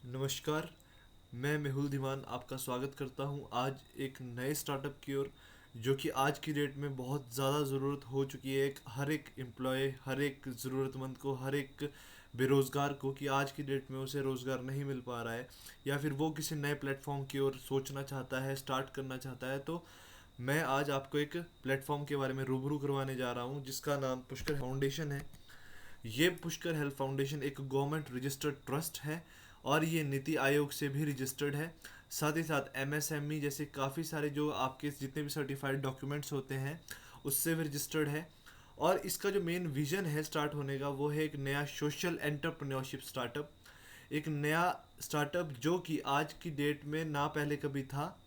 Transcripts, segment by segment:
नमस्कार। मैं मेहुल धीमान आपका स्वागत करता हूं आज एक नए स्टार्टअप की ओर, जो कि आज की डेट में बहुत ज़्यादा ज़रूरत हो चुकी है। एक हर एक एम्प्लॉय, हर एक ज़रूरतमंद को, हर एक बेरोज़गार को, कि आज की डेट में उसे रोज़गार नहीं मिल पा रहा है या फिर वो किसी नए प्लेटफॉर्म की ओर सोचना चाहता है, स्टार्ट करना चाहता है। तो मैं आज आपको एक प्लेटफॉर्म के बारे में रूबरू करवाने जा रहा हूं जिसका नाम पुष्कर फाउंडेशन है। ये पुष्कर हेल्थ फाउंडेशन एक गवर्नमेंट रजिस्टर्ड ट्रस्ट है और ये नीति आयोग से भी रजिस्टर्ड है। साथ ही साथ एमएसएमई जैसे काफ़ी सारे जो आपके जितने भी सर्टिफाइड डॉक्यूमेंट्स होते हैं उससे भी रजिस्टर्ड है। और इसका जो मेन विजन है स्टार्ट होने का, वो है एक नया सोशल एंटरप्रेन्योरशिप स्टार्टअप। एक नया स्टार्टअप जो कि आज की डेट में ना पहले कभी था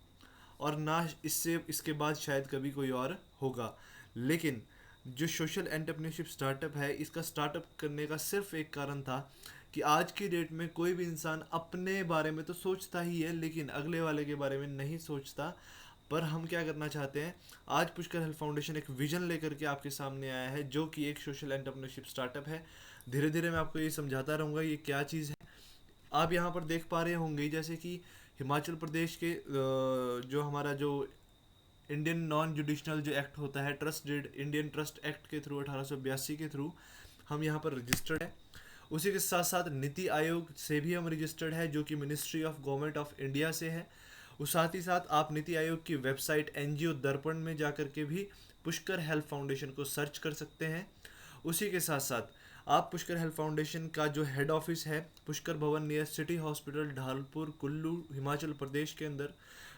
और ना इससे इसके बाद शायद कभी कोई और होगा। लेकिन जो सोशल एंटरप्रेन्योरशिप स्टार्टअप है, इसका स्टार्टअप करने का सिर्फ एक कारण था कि आज की डेट में कोई भी इंसान अपने बारे में तो सोचता ही है लेकिन अगले वाले के बारे में नहीं सोचता। पर हम क्या करना चाहते हैं, आज पुष्कर हेल्थ फाउंडेशन एक विजन लेकर के आपके सामने आया है जो कि एक सोशल एंटरप्रेन्योरशिप स्टार्टअप है। धीरे धीरे मैं आपको ये समझाता रहूँगा ये क्या चीज़ है। आप यहाँ पर देख पा रहे होंगे जैसे कि हिमाचल प्रदेश के जो हमारा जो इंडियन नॉन जुडिशनल जो एक्ट होता है, trust deed Indian trust act के थ्रू 1882 के थ्रू हम यहाँ पर रजिस्टर्ड है। उसी के साथ साथ नीति आयोग से भी हम रजिस्टर्ड है जो कि ministry of government of India से है। उस साथ ही साथ आप नीति आयोग की वेबसाइट एनजीओ दर्पण में जाकर के भी पुष्कर हेल्थ फाउंडेशन को सर्च कर सकते हैं। उसी के साथ साथ आप पुष्कर हेल्थ फाउंडेशन का जो हेड ऑफिस है Pushkar Bhawan near city hospital Dhalpur Kullu Himachal Pradesh के अंदर।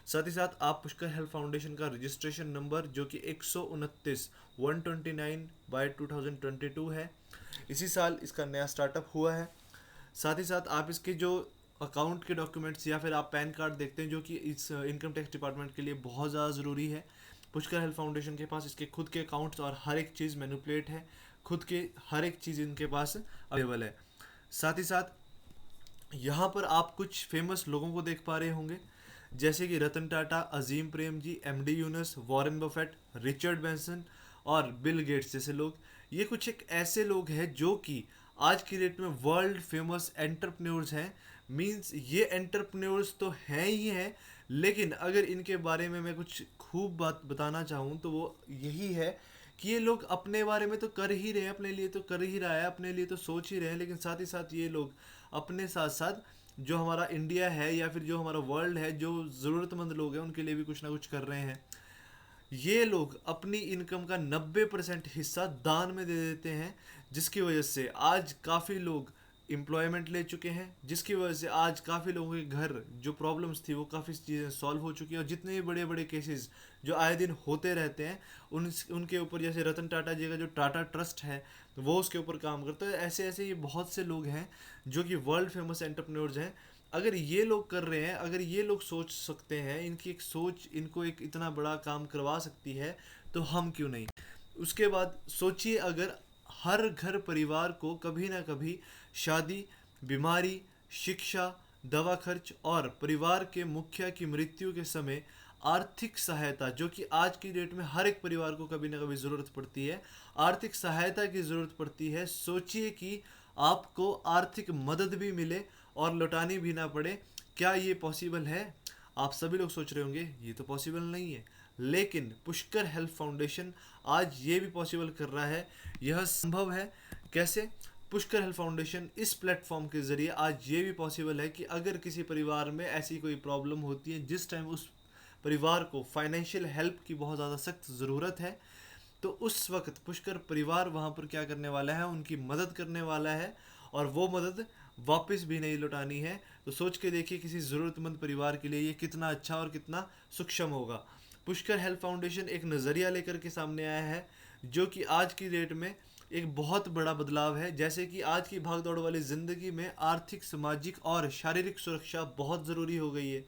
साथ ही साथ आप पुष्कर हेल्थ फाउंडेशन का रजिस्ट्रेशन नंबर जो कि 129/2022 है, इसी साल इसका नया स्टार्टअप हुआ है। साथ ही साथ आप इसके जो अकाउंट के डॉक्यूमेंट्स या फिर आप पैन कार्ड देखते हैं जो कि इस इनकम टैक्स डिपार्टमेंट के लिए बहुत ज़्यादा ज़रूरी है। पुष्कर हेल्थ फाउंडेशन के पास इसके खुद के अकाउंट्स और हर एक चीज़ मैनिपुलेट है, खुद के हर एक चीज़ इनके पास अवेलेबल है। साथ ही साथ यहाँ पर आप कुछ फेमस लोगों को देख पा रहे होंगे जैसे कि Ratan Tata, Azim Premji, MD Yunus, Warren Buffett, Richard Branson और बिल गेट्स जैसे लोग। ये कुछ एक ऐसे लोग हैं जो कि आज की डेट में वर्ल्ड फेमस एंटरप्रेन्योर्स हैं। मींस ये एंटरप्रेन्योर्स तो हैं ही हैं, लेकिन अगर इनके बारे में मैं कुछ खूब बात बताना चाहूँ तो वो यही है कि ये लोग अपने बारे में तो कर ही रहे हैं, अपने लिए तो कर ही रहा है, अपने लिए तो सोच ही रहे हैं, लेकिन साथ ही साथ ये लोग अपने साथ साथ जो हमारा इंडिया है या फिर जो हमारा वर्ल्ड है, जो ज़रूरतमंद लोग हैं उनके लिए भी कुछ ना कुछ कर रहे हैं। ये लोग अपनी इनकम का 90% हिस्सा दान में दे देते हैं, जिसकी वजह से आज काफ़ी लोग एम्प्लॉयमेंट ले चुके हैं, जिसकी वजह से आज काफ़ी लोगों के घर जो प्रॉब्लम्स थी वो काफ़ी चीज़ें सॉल्व हो चुकी हैं। और जितने भी बड़े बड़े केसेस जो आए दिन होते रहते हैं उनके ऊपर, जैसे रतन टाटा जी का जो टाटा ट्रस्ट है वो उसके ऊपर काम करता है। ऐसे ऐसे ये बहुत से लोग हैं जो कि वर्ल्ड फेमस एंटरप्रेन्योर्स हैं। अगर ये लोग कर रहे हैं, अगर ये लोग सोच सकते हैं, इनकी एक सोच इनको एक इतना बड़ा काम करवा सकती है, तो हम क्यों नहीं। उसके बाद सोचिए, अगर हर घर परिवार को कभी ना कभी शादी, बीमारी, शिक्षा, दवा खर्च और परिवार के मुखिया की मृत्यु के समय आर्थिक सहायता, जो कि आज की डेट में हर एक परिवार को कभी ना कभी ज़रूरत पड़ती है, आर्थिक सहायता की ज़रूरत पड़ती है। सोचिए कि आपको आर्थिक मदद भी मिले और लौटानी भी ना पड़े। क्या ये पॉसिबल है? आप सभी लोग सोच रहे होंगे ये तो पॉसिबल नहीं है, लेकिन पुष्कर हेल्थ फाउंडेशन आज ये भी पॉसिबल कर रहा है। यह संभव है कैसे? पुष्कर हेल्थ फाउंडेशन इस प्लेटफॉर्म के ज़रिए आज ये भी पॉसिबल है कि अगर किसी परिवार में ऐसी कोई प्रॉब्लम होती है जिस टाइम उस परिवार को फाइनेंशियल हेल्प की बहुत ज़्यादा सख्त ज़रूरत है, तो उस वक्त पुष्कर परिवार वहाँ पर क्या करने वाला है, उनकी मदद करने वाला है। और वो मदद वापस भी नहीं लौटानी है। तो सोच के देखिए किसी ज़रूरतमंद परिवार के लिए ये कितना अच्छा और कितना सक्षम होगा। पुष्कर हेल्थ फाउंडेशन एक नज़रिया लेकर के सामने आया है जो कि आज की डेट में एक बहुत बड़ा बदलाव है। जैसे कि आज की भागदौड़ वाली ज़िंदगी में आर्थिक, सामाजिक और शारीरिक सुरक्षा बहुत ज़रूरी हो गई है।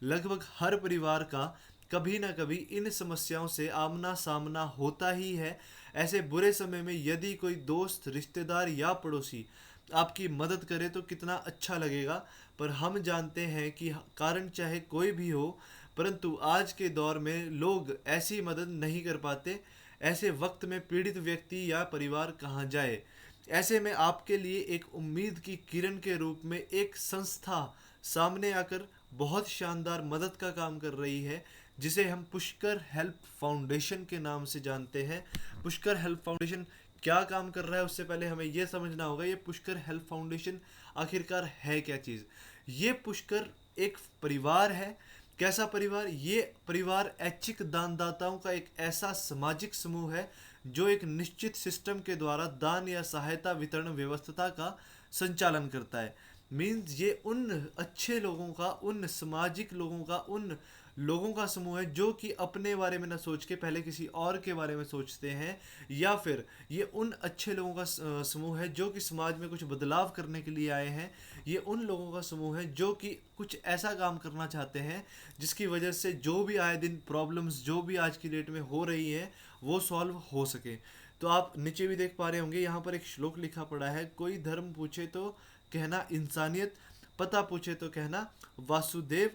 लगभग हर परिवार का कभी ना कभी इन समस्याओं से आमना सामना होता ही है। ऐसे बुरे समय में यदि कोई दोस्त, रिश्तेदार या पड़ोसी आपकी मदद करे तो कितना अच्छा लगेगा। पर हम जानते हैं कि कारण चाहे कोई भी हो, परंतु आज के दौर में लोग ऐसी मदद नहीं कर पाते। ऐसे वक्त में पीड़ित व्यक्ति या परिवार कहाँ जाए? ऐसे में आपके लिए एक उम्मीद की किरण के रूप में एक संस्था सामने आकर बहुत शानदार मदद का काम कर रही है, जिसे हम पुष्कर हेल्प फाउंडेशन के नाम से जानते हैं। पुष्कर हेल्प फाउंडेशन क्या काम कर रहा है, उससे पहले हमें यह समझना होगा ये पुष्कर हेल्प फाउंडेशन आखिरकार है क्या चीज़। ये पुष्कर एक परिवार है। कैसा परिवार? ये परिवार ऐच्छिक दानदाताओं का एक ऐसा सामाजिक समूह है जो एक निश्चित सिस्टम के द्वारा दान या सहायता वितरण व्यवस्था का संचालन करता है। मीन्स ये उन अच्छे लोगों का, उन सामाजिक लोगों का, उन लोगों का समूह है जो कि अपने बारे में ना सोच के पहले किसी और के बारे में सोचते हैं, या फिर ये उन अच्छे लोगों का समूह है जो कि समाज में कुछ बदलाव करने के लिए आए हैं। ये उन लोगों का समूह है जो कि कुछ ऐसा काम करना चाहते हैं जिसकी वजह से जो भी आए दिन प्रॉब्लम्स जो भी आज की डेट में हो रही है वो सॉल्व हो सके। तो आप नीचे भी देख पा रहे होंगे, यहाँ पर एक श्लोक लिखा पड़ा है, कोई धर्म पूछे तो कहना इंसानियत, पता पूछे तो कहना वासुदेव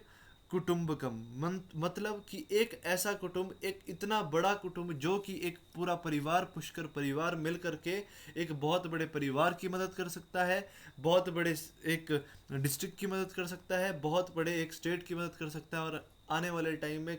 कुटुंबकम। मतलब कि एक ऐसा कुटुंब, एक इतना बड़ा कुटुंब जो कि एक पूरा परिवार, पुष्कर परिवार मिल करके एक बहुत बड़े परिवार की मदद कर सकता है, बहुत बड़े एक डिस्ट्रिक्ट की मदद कर सकता है, बहुत बड़े एक स्टेट की मदद कर सकता है। और आने वाले टाइम में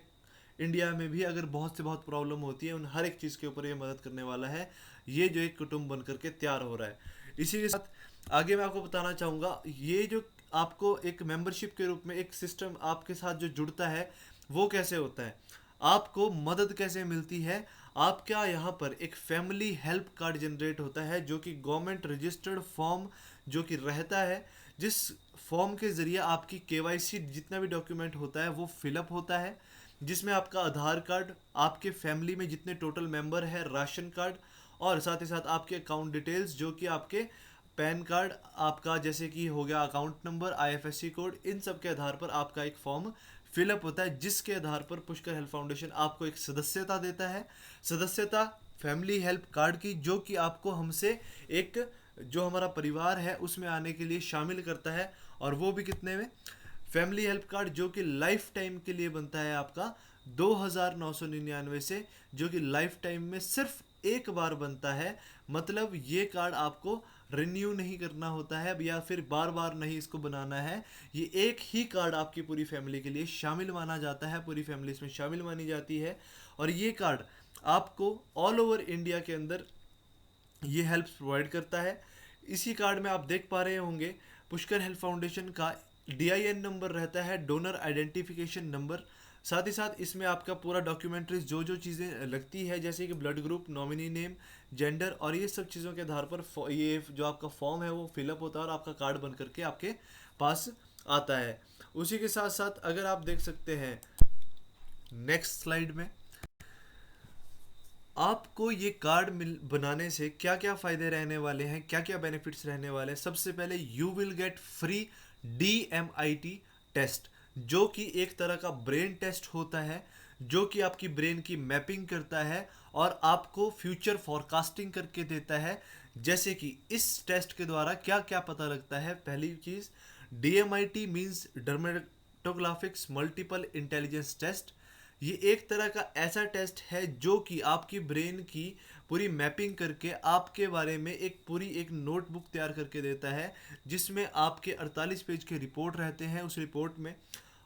इंडिया में भी अगर बहुत से बहुत प्रॉब्लम होती है, उन हर एक चीज़ के ऊपर ये मदद करने वाला है, ये जो एक कुटुंब बन करके तैयार हो रहा है। इसी के साथ आगे मैं आपको बताना चाहूँगा, ये जो आपको एक मेंबरशिप के रूप में एक सिस्टम आपके साथ जो जुड़ता है वो कैसे होता है, आपको मदद कैसे मिलती है। आपका यहाँ पर एक फैमिली हेल्प कार्ड जनरेट होता है जो कि गवर्नमेंट रजिस्टर्ड फॉर्म जो कि रहता है, जिस फॉर्म के ज़रिए आपकी केवाईसी जितना भी डॉक्यूमेंट होता है वो फिलअप होता है, जिसमें आपका आधार कार्ड, आपके फैमिली में जितने टोटल मेंबर है, राशन कार्ड, और साथ ही साथ आपके अकाउंट डिटेल्स जो कि आपके पैन कार्ड आपका जैसे कि हो गया, अकाउंट नंबर, आईएफएससी कोड, इन सब के आधार पर आपका एक फॉर्म फिलअप होता है, जिसके आधार पर पुष्कर हेल्प फाउंडेशन आपको एक सदस्यता देता है। सदस्यता फैमिली हेल्प कार्ड की, जो कि आपको हमसे एक जो हमारा परिवार है उसमें आने के लिए शामिल करता है। और वो भी कितने में? फैमिली हेल्प कार्ड जो कि लाइफ टाइम के लिए बनता है आपका 2999 से, जो कि लाइफ टाइम में सिर्फ एक बार बनता है। मतलब ये कार्ड आपको रिन्यू नहीं करना होता है या फिर बार बार नहीं इसको बनाना है। ये एक ही कार्ड आपकी पूरी फैमिली के लिए शामिल माना जाता है, पूरी फैमिली इसमें शामिल मानी जाती है। और ये कार्ड आपको ऑल ओवर इंडिया के अंदर ये हेल्प प्रोवाइड करता है। इसी कार्ड में आप देख पा रहे होंगे पुष्कर हेल्प फाउंडेशन का DIN नंबर रहता है, डोनर आइडेंटिफिकेशन नंबर। साथ ही साथ इसमें आपका पूरा डॉक्यूमेंट्रीज जो जो चीज़ें लगती है, जैसे कि blood group, nominee name, gender, और ये सब चीज़ों के आधार पर ये जो आपका फॉर्म है वो फिलअप होता है और आपका कार्ड बन करके आपके पास आता है। उसी के साथ साथ अगर आप देख सकते हैं नेक्स्ट स्लाइड में, आपको ये कार्ड बनाने से क्या क्या फ़ायदे रहने वाले हैं, क्या क्या बेनिफिट्स रहने वाले हैं। सबसे पहले you will get free DMIT test, जो कि एक तरह का ब्रेन टेस्ट होता है, जो कि आपकी ब्रेन की मैपिंग करता है और आपको फ्यूचर फॉरकास्टिंग करके देता है। जैसे कि इस टेस्ट के द्वारा क्या क्या पता लगता है। पहली चीज़, DMIT means dermatoglyphics multiple intelligence test. ये एक तरह का ऐसा टेस्ट है जो कि आपकी ब्रेन की पूरी मैपिंग करके आपके बारे में एक पूरी एक नोटबुक तैयार करके देता है, जिसमें आपके 48 पेज के रिपोर्ट रहते हैं। उस रिपोर्ट में,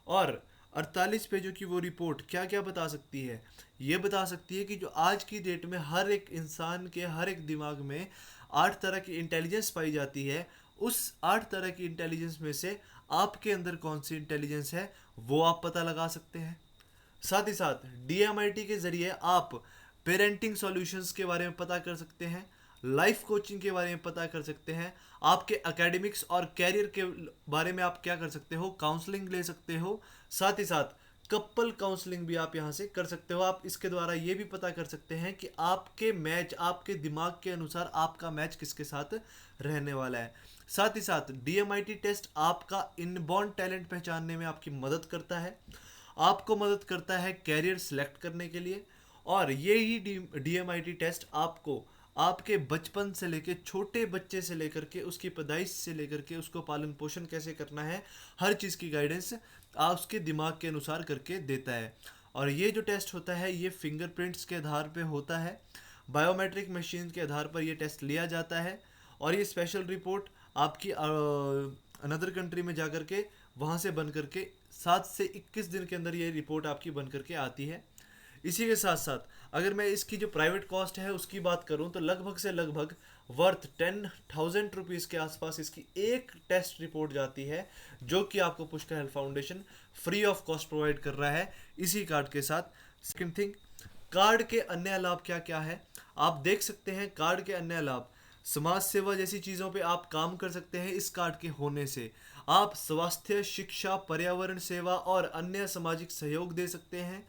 और 48 पेजों की वो रिपोर्ट क्या क्या बता सकती है? ये बता सकती है कि जो आज की डेट में हर एक इंसान के हर एक दिमाग में 8 तरह की इंटेलिजेंस पाई जाती है, उस 8 तरह की इंटेलिजेंस में से आपके अंदर कौन सी इंटेलिजेंस है वो आप पता लगा सकते हैं। साथ ही साथ DMIT के ज़रिए आप पेरेंटिंग सॉल्यूशंस के बारे में पता कर सकते हैं, लाइफ कोचिंग के बारे में पता कर सकते हैं, आपके एकेडमिक्स और कैरियर के बारे में आप क्या कर सकते हो, काउंसलिंग ले सकते हो। साथ ही साथ कपल काउंसलिंग भी आप यहाँ से कर सकते हो। आप इसके द्वारा ये भी पता कर सकते हैं कि आपके मैच, आपके दिमाग के अनुसार आपका मैच किसके साथ रहने वाला है। साथ ही साथ DMIT टेस्ट आपका इनबॉर्न टैलेंट पहचानने में आपकी मदद करता है, आपको मदद करता है कैरियर सिलेक्ट करने के लिए। और ये ही DMIT टेस्ट आपको आपके बचपन से लेकर, छोटे बच्चे से लेकर के उसकी पैदाइश से लेकर के उसको पालन पोषण कैसे करना है, हर चीज़ की गाइडेंस आप उसके दिमाग के अनुसार करके देता है। और ये जो टेस्ट होता है ये फिंगरप्रिंट्स के आधार पे होता है, बायोमेट्रिक मशीन के आधार पर ये टेस्ट लिया जाता है। और ये स्पेशल रिपोर्ट आपकी अनदर कंट्री में जाकर के वहाँ से बन करके 7 से 21 दिन के अंदर ये रिपोर्ट आपकी बन करके आती है। इसी के साथ साथ अगर मैं इसकी जो प्राइवेट कॉस्ट है उसकी बात करूं तो लगभग से लगभग वर्थ 10,000 रुपीज़ के आसपास इसकी एक टेस्ट रिपोर्ट जाती है, जो कि आपको Pushkar health foundation free of cost provide कर रहा है इसी कार्ड के साथ। सेकंड थिंग, कार्ड के अन्य लाभ क्या क्या है आप देख सकते हैं। कार्ड के अन्य लाभ, समाज सेवा जैसी चीज़ों पे आप काम कर सकते हैं इस कार्ड के होने से। आप स्वास्थ्य, शिक्षा, पर्यावरण सेवा और अन्य सामाजिक सहयोग दे सकते हैं।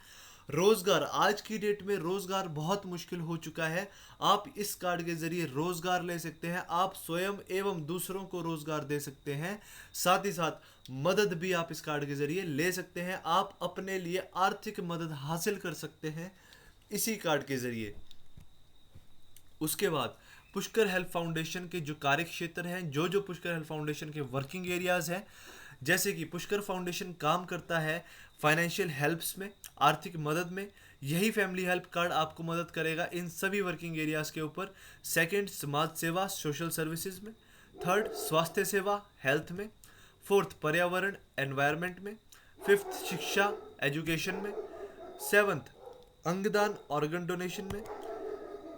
रोजगार, आज की डेट में रोजगार बहुत मुश्किल हो चुका है, आप इस कार्ड के जरिए रोजगार ले सकते हैं, आप स्वयं एवं दूसरों को रोजगार दे सकते हैं। साथ ही साथ मदद भी आप इस कार्ड के जरिए ले सकते हैं, आप अपने लिए आर्थिक मदद हासिल कर सकते हैं इसी कार्ड के जरिए। उसके बाद पुष्कर हेल्थ फाउंडेशन के जो कार्य क्षेत्र हैं, जो पुष्कर हेल्थ फाउंडेशन के वर्किंग एरियाज हैं, जैसे कि पुष्कर फाउंडेशन काम करता है फाइनेंशियल हेल्प्स में, आर्थिक मदद में। यही फैमिली हेल्प कार्ड आपको मदद करेगा इन सभी वर्किंग एरियाज के ऊपर। सेकंड, समाज सेवा, सोशल सर्विसेज में। थर्ड, स्वास्थ्य सेवा, हेल्थ में। फोर्थ, पर्यावरण, एनवायरनमेंट में। फिफ्थ, शिक्षा, एजुकेशन में। सेवंथ, अंगदान, ऑर्गन डोनेशन में।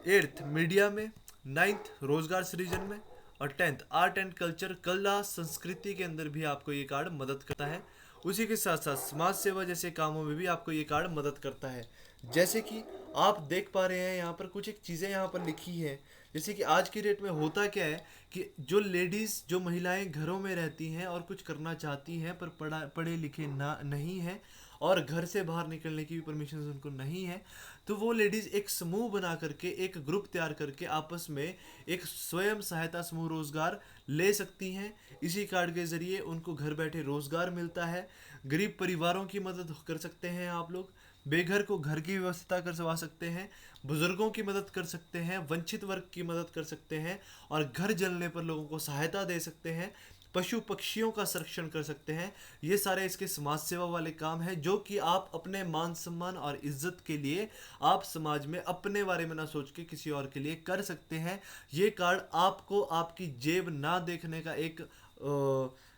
एट्थ, मीडिया में। नाइन्थ, रोजगार सृजन में। और टेंथ, आर्ट एंड कल्चर, कला संस्कृति के अंदर भी आपको ये कार्ड मदद करता है। उसी के साथ साथ समाज सेवा जैसे कामों में भी आपको ये कार्ड मदद करता है। जैसे कि आप देख पा रहे हैं यहाँ पर कुछ एक चीज़ें यहाँ पर लिखी है। जैसे कि आज की डेट में होता क्या है कि जो लेडीज़, जो महिलाएं घरों में रहती हैं और कुछ करना चाहती हैं पर पढ़े लिखे ना नहीं हैं और घर से बाहर निकलने की भी परमिशन उनको नहीं है, तो वो लेडीज़ एक समूह बना करके, एक ग्रुप तैयार करके आपस में एक स्वयं सहायता समूह रोजगार ले सकती हैं। इसी कार्ड के जरिए उनको घर बैठे रोजगार मिलता है। गरीब परिवारों की मदद कर सकते हैं आप लोग, बेघर को घर की व्यवस्था करवा सकते हैं, बुजुर्गों की मदद कर सकते हैं, वंचित वर्ग की मदद कर सकते हैं और घर जलने पर लोगों को सहायता दे सकते हैं, पशु पक्षियों का संरक्षण कर सकते हैं। ये सारे इसके समाज सेवा वाले काम हैं, जो कि आप अपने मान सम्मान और इज्जत के लिए आप समाज में अपने बारे में ना सोच के किसी और के लिए कर सकते हैं। ये कार्ड आपको आपकी जेब ना देखने का एक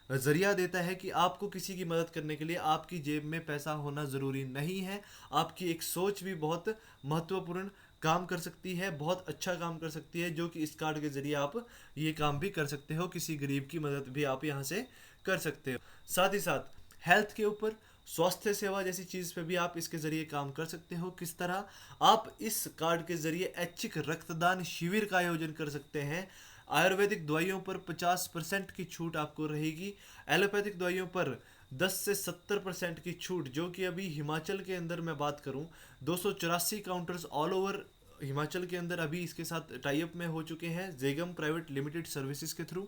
जरिया देता है कि आपको किसी की मदद करने के लिए आपकी जेब में पैसा होना ज़रूरी नहीं है। आपकी एक सोच भी बहुत महत्वपूर्ण काम कर सकती है, बहुत अच्छा काम कर सकती है, जो कि इस कार्ड के जरिए आप ये काम भी कर सकते हो। किसी गरीब की मदद भी आप यहाँ से कर सकते हो। साथ ही साथ हेल्थ के ऊपर, स्वास्थ्य सेवा जैसी चीज़ पे भी आप इसके ज़रिए काम कर सकते हो। किस तरह, आप इस कार्ड के ज़रिए ऐच्छिक रक्तदान शिविर का आयोजन कर सकते हैं। आयुर्वेदिक दवाइयों पर 50% की छूट आपको रहेगी। एलोपैथिक दवाइयों पर 10 से 70% की छूट, जो कि अभी हिमाचल के अंदर मैं बात करूं 284 काउंटर्स ऑल ओवर हिमाचल के अंदर अभी इसके साथ टाई अप में हो चुके हैं जेगम प्राइवेट लिमिटेड सर्विसेज के थ्रू।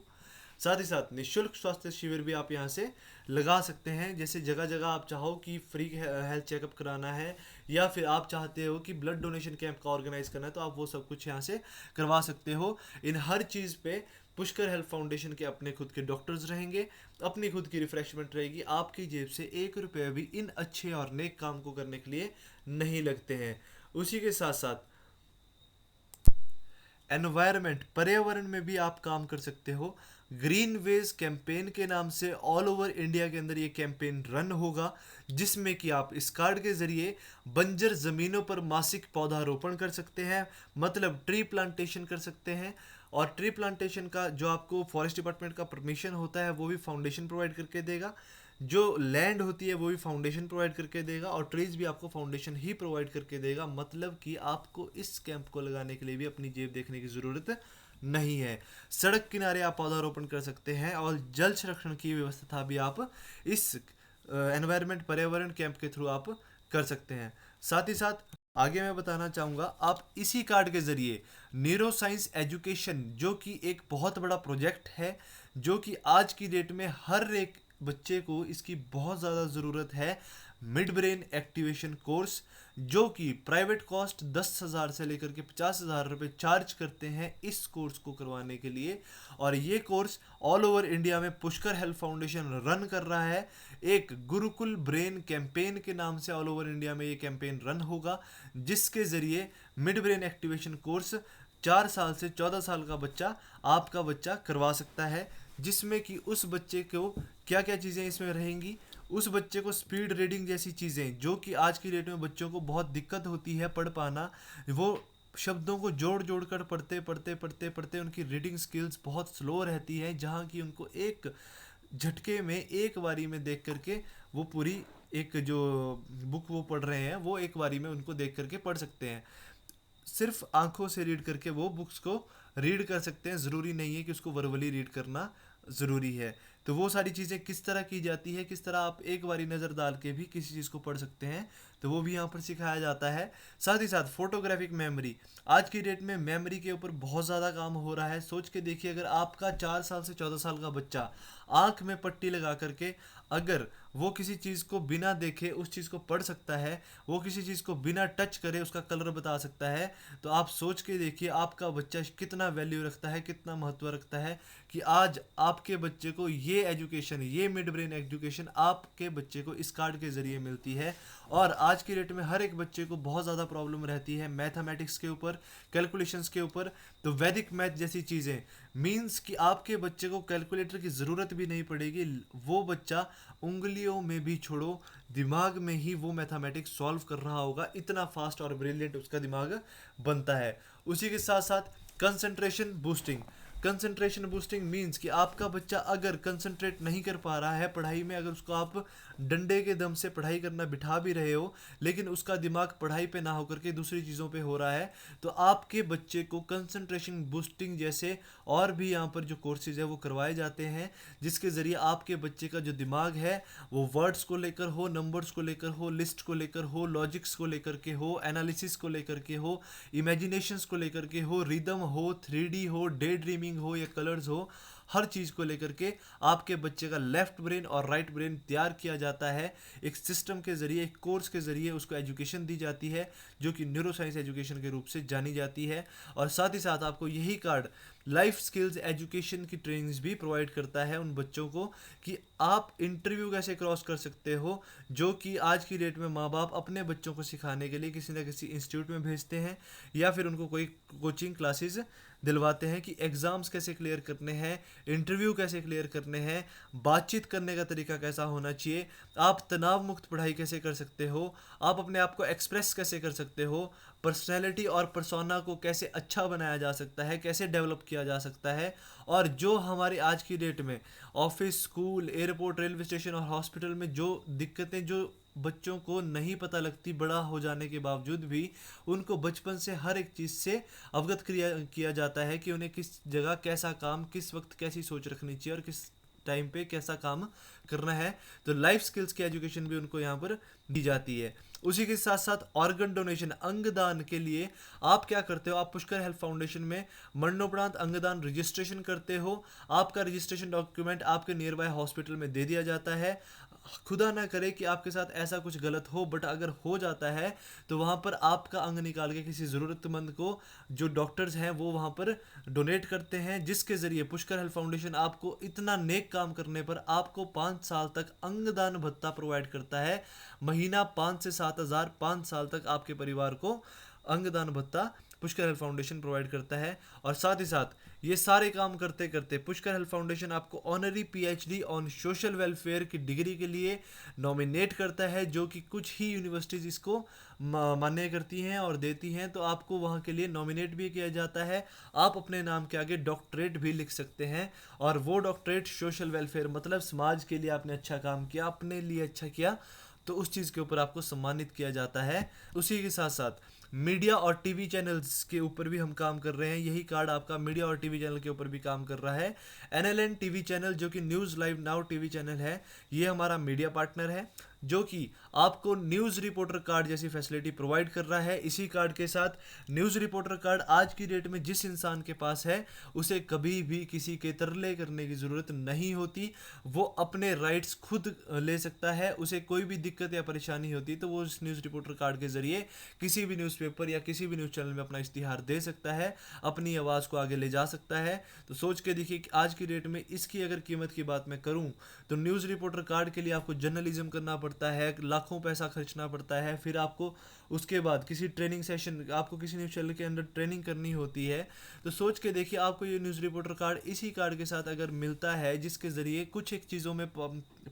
साथ ही साथ निःशुल्क स्वास्थ्य शिविर भी आप यहाँ से लगा सकते हैं। जैसे जगह जगह आप चाहो कि फ्री हेल्थ चेकअप कराना है या फिर आप चाहते हो कि ब्लड डोनेशन कैंप का ऑर्गेनाइज करना है, तो आप वो सब कुछ यहाँ से करवा सकते हो। इन हर चीज़ पे पुष्कर हेल्थ फाउंडेशन के अपने खुद के डॉक्टर्स रहेंगे, अपनी खुद की रिफ्रेशमेंट रहेगी। आपकी जेब से 1 रुपये भी इन अच्छे और नेक काम को करने के लिए नहीं लगते हैं। उसी के साथ साथ एनवायरनमेंट, पर्यावरण में भी आप काम कर सकते हो। ग्रीन वेज कैंपेन के नाम से ऑल ओवर इंडिया के अंदर ये कैंपेन रन होगा, जिसमें कि आप इस कार्ड के जरिए बंजर ज़मीनों पर मासिक पौधारोपण कर सकते हैं, मतलब ट्री प्लांटेशन कर सकते हैं। और ट्री प्लांटेशन का जो आपको फॉरेस्ट डिपार्टमेंट का परमिशन होता है वो भी फाउंडेशन प्रोवाइड करके देगा, जो लैंड होती है वो भी फाउंडेशन प्रोवाइड करके देगा और ट्रीज भी आपको फाउंडेशन ही प्रोवाइड करके देगा। मतलब कि आपको इस कैंप को लगाने के लिए भी अपनी जेब देखने की ज़रूरत नहीं है। सड़क किनारे आप पौधारोपण कर सकते हैं और जल संरक्षण की व्यवस्था भी आप इस एनवायरनमेंट पर्यावरण कैंप के थ्रू आप कर सकते हैं। साथ ही साथ आगे मैं बताना चाहूँगा, आप इसी कार्ड के ज़रिए न्यूरो साइंस एजुकेशन, जो कि एक बहुत बड़ा प्रोजेक्ट है, जो कि आज की डेट में हर एक बच्चे को इसकी बहुत ज़्यादा ज़रूरत है, मिड ब्रेन एक्टिवेशन कोर्स, जो कि प्राइवेट कॉस्ट 10,000 से लेकर के 50,000 रुपये चार्ज करते हैं इस कोर्स को करवाने के लिए। और ये कोर्स ऑल ओवर इंडिया में पुष्कर हेल्थ फाउंडेशन रन कर रहा है। एक गुरुकुल ब्रेन कैंपेन के नाम से ऑल ओवर इंडिया में ये कैंपेन रन होगा, जिसके ज़रिए मिड ब्रेन एक्टिवेशन कोर्स 4 साल से 14 साल का बच्चा, आपका बच्चा करवा सकता है, जिसमें कि उस बच्चे को क्या क्या चीज़ें इसमें रहेंगी, उस बच्चे को स्पीड रीडिंग जैसी चीज़ें जो कि आज की डेट में बच्चों को बहुत दिक्कत होती है पढ़ पाना, वो शब्दों को जोड़ जोड़ कर पढ़ते पढ़ते पढ़ते पढ़ते उनकी रीडिंग स्किल्स बहुत स्लो रहती है, जहाँ की उनको एक झटके में एक बारी में देख करके वो पूरी एक जो बुक वो पढ़ रहे हैं वो एक बारी में उनको देख करके पढ़ सकते हैं। सिर्फ आंखों से रीड करके वो बुक्स को रीड कर सकते हैं, ज़रूरी नहीं है कि उसको वर्बली रीड करना ज़रूरी है। तो वो सारी चीज़ें किस तरह की जाती है, किस तरह आप एक बारी नज़र डाल के भी किसी चीज़ को पढ़ सकते हैं, तो वो भी यहाँ पर सिखाया जाता है। साथ ही साथ फोटोग्राफिक मेमोरी, आज की डेट में मेमोरी के ऊपर बहुत ज़्यादा काम हो रहा है। सोच के देखिए, अगर आपका 4 साल से 14 साल का बच्चा आँख में पट्टी लगा करके अगर वो किसी चीज़ को बिना देखे उस चीज़ को पढ़ सकता है, वो किसी चीज़ को बिना टच करे उसका कलर बता सकता है, तो आप सोच के देखिए आपका बच्चा कितना वैल्यू रखता है, कितना महत्व रखता है कि आज आपके बच्चे को ये एजुकेशन, ये मिड ब्रेन एजुकेशन आपके बच्चे को इस कार्ड के ज़रिए मिलती है। और आज की डेट में हर एक बच्चे को बहुत ज़्यादा प्रॉब्लम रहती है मैथमेटिक्स के ऊपर, कैलकुलेशंस के ऊपर। तो वैदिक मैथ जैसी चीज़ें मीन्स कि आपके बच्चे को कैलकुलेटर की ज़रूरत भी नहीं पड़ेगी, वो बच्चा उंगलियों में भी छोड़ो दिमाग में ही वो मैथमेटिक्स सॉल्व कर रहा होगा, इतना फास्ट और ब्रिलियंट उसका दिमाग बनता है। उसी के साथ साथ concentration boosting, concentration boosting means कि आपका बच्चा अगर कंसंट्रेट नहीं कर पा रहा है पढ़ाई में, अगर उसको आप डंडे के दम से पढ़ाई करना बिठा भी रहे हो लेकिन उसका दिमाग पढ़ाई पे ना होकर के दूसरी चीज़ों पे हो रहा है, तो आपके बच्चे को कंसंट्रेशन बूस्टिंग जैसे और भी यहाँ पर जो कोर्सेज है वो करवाए जाते हैं, जिसके ज़रिए आपके बच्चे का जो दिमाग है वो वर्ड्स को लेकर हो, नंबर्स को लेकर हो, लिस्ट को लेकर हो, लॉजिक्स को लेकर के हो, एनालिसिस को लेकर के हो, इमेजिनेशंस को लेकर के हो, रिदम हो, 3D हो, डे ड्रीमिंग हो या कलर्स हो, हर चीज़ को लेकर के आपके बच्चे का लेफ्ट ब्रेन और राइट ब्रेन तैयार किया जाता है। एक सिस्टम के ज़रिए, एक कोर्स के ज़रिए उसको एजुकेशन दी जाती है जो कि न्यूरो साइंस एजुकेशन के रूप से जानी जाती है। और साथ ही साथ आपको यही कार्ड लाइफ स्किल्स एजुकेशन की ट्रेनिंग्स भी प्रोवाइड करता है उन बच्चों को कि आप इंटरव्यू कैसे क्रॉस कर सकते हो, जो कि आज की डेट में माँ बाप अपने बच्चों को सिखाने के लिए किसी न किसी इंस्टीट्यूट में भेजते हैं या फिर उनको कोई कोचिंग क्लासेस दिलवाते हैं कि एग्ज़ाम्स कैसे क्लियर करने हैं, इंटरव्यू कैसे क्लियर करने हैं, बातचीत करने का तरीका कैसा होना चाहिए, आप तनाव मुक्त पढ़ाई कैसे कर सकते हो, आप अपने आप को एक्सप्रेस कैसे कर सकते हो, पर्सनैलिटी और पर्सोना को कैसे अच्छा बनाया जा सकता है, कैसे डेवलप किया जा सकता है। और जो हमारे आज की डेट में office, school, airport, railway station और हॉस्पिटल में जो दिक्कतें जो बच्चों को नहीं पता लगती बड़ा हो जाने के बावजूद भी, उनको बचपन से हर एक चीज़ से अवगत किया जाता है कि उन्हें किस जगह कैसा काम, किस वक्त कैसी सोच रखनी चाहिए और किस टाइम पे कैसा काम करना है। तो लाइफ स्किल्स की एजुकेशन भी उनको यहाँ पर दी जाती है। उसी के साथ साथ ऑर्गन डोनेशन, अंगदान के लिए आप क्या करते हो, आप पुष्कर हेल्थ फाउंडेशन में मरणोपरांत अंगदान रजिस्ट्रेशन करते हो। आपका रजिस्ट्रेशन डॉक्यूमेंट आपके नियर बाय हॉस्पिटल में दे दिया जाता है। खुदा ना करे कि आपके साथ ऐसा कुछ गलत हो, बट अगर हो जाता है तो वहाँ पर आपका अंग निकाल के किसी ज़रूरतमंद को, जो डॉक्टर्स हैं वो वहाँ पर डोनेट करते हैं, जिसके ज़रिए पुष्कर हेल्थ फाउंडेशन आपको इतना नेक काम करने पर आपको 5 साल तक अंगदान भत्ता प्रोवाइड करता है। महीना 5 से 7 हज़ार, 5 साल तक आपके परिवार को अंगदान भत्ता पुष्कर हेल्थ फाउंडेशन प्रोवाइड करता है। और साथ ही साथ ये सारे काम करते करते पुष्कर हेल्थ फाउंडेशन आपको honorary PhD on social welfare की डिग्री के लिए नॉमिनेट करता है, जो कि कुछ ही यूनिवर्सिटीज़ इसको मान्य करती हैं और देती हैं। तो आपको वहाँ के लिए नॉमिनेट भी किया जाता है, आप अपने नाम के आगे डॉक्टरेट भी लिख सकते हैं, और वो डॉक्टरेट सोशल वेलफेयर मतलब समाज के लिए आपने अच्छा काम किया, अपने लिए अच्छा किया, तो उस चीज़ के ऊपर आपको सम्मानित किया जाता है। उसी के साथ साथ मीडिया और टीवी चैनल्स के ऊपर भी हम काम कर रहे हैं। यही कार्ड आपका मीडिया और टीवी चैनल के ऊपर भी काम कर रहा है। NLN टीवी चैनल जो कि news live now TV channel है, ये हमारा मीडिया पार्टनर है जो कि आपको न्यूज़ रिपोर्टर कार्ड जैसी फैसिलिटी प्रोवाइड कर रहा है। इसी कार्ड के साथ न्यूज़ रिपोर्टर कार्ड आज की डेट में जिस इंसान के पास है उसे कभी भी किसी के तरले करने की ज़रूरत नहीं होती, वो अपने राइट्स खुद ले सकता है। उसे कोई भी दिक्कत या परेशानी होती तो वो इस न्यूज़ रिपोर्टर कार्ड के ज़रिए किसी भी न्यूज़पेपर या किसी भी न्यूज़ चैनल में अपना इश्तिहार दे सकता है, अपनी आवाज़ को आगे ले जा सकता है। तो सोच के देखिए कि आज की डेट में इसकी अगर कीमत की बात मैं करूँ तो न्यूज़ रिपोर्टर कार्ड के लिए आपको जर्नलिज्म करना पड़ता है, लाखों पैसा खर्चना पड़ता है, फिर आपको उसके बाद किसी ट्रेनिंग सेशन, आपको किसी न्यूज़ चैनल के अंदर ट्रेनिंग करनी होती है, तो सोच के देखिए आपको ये न्यूज़ रिपोर्टर कार्ड इसी कार्ड के साथ अगर मिलता है, जिसके ज़रिए कुछ एक चीज़ों में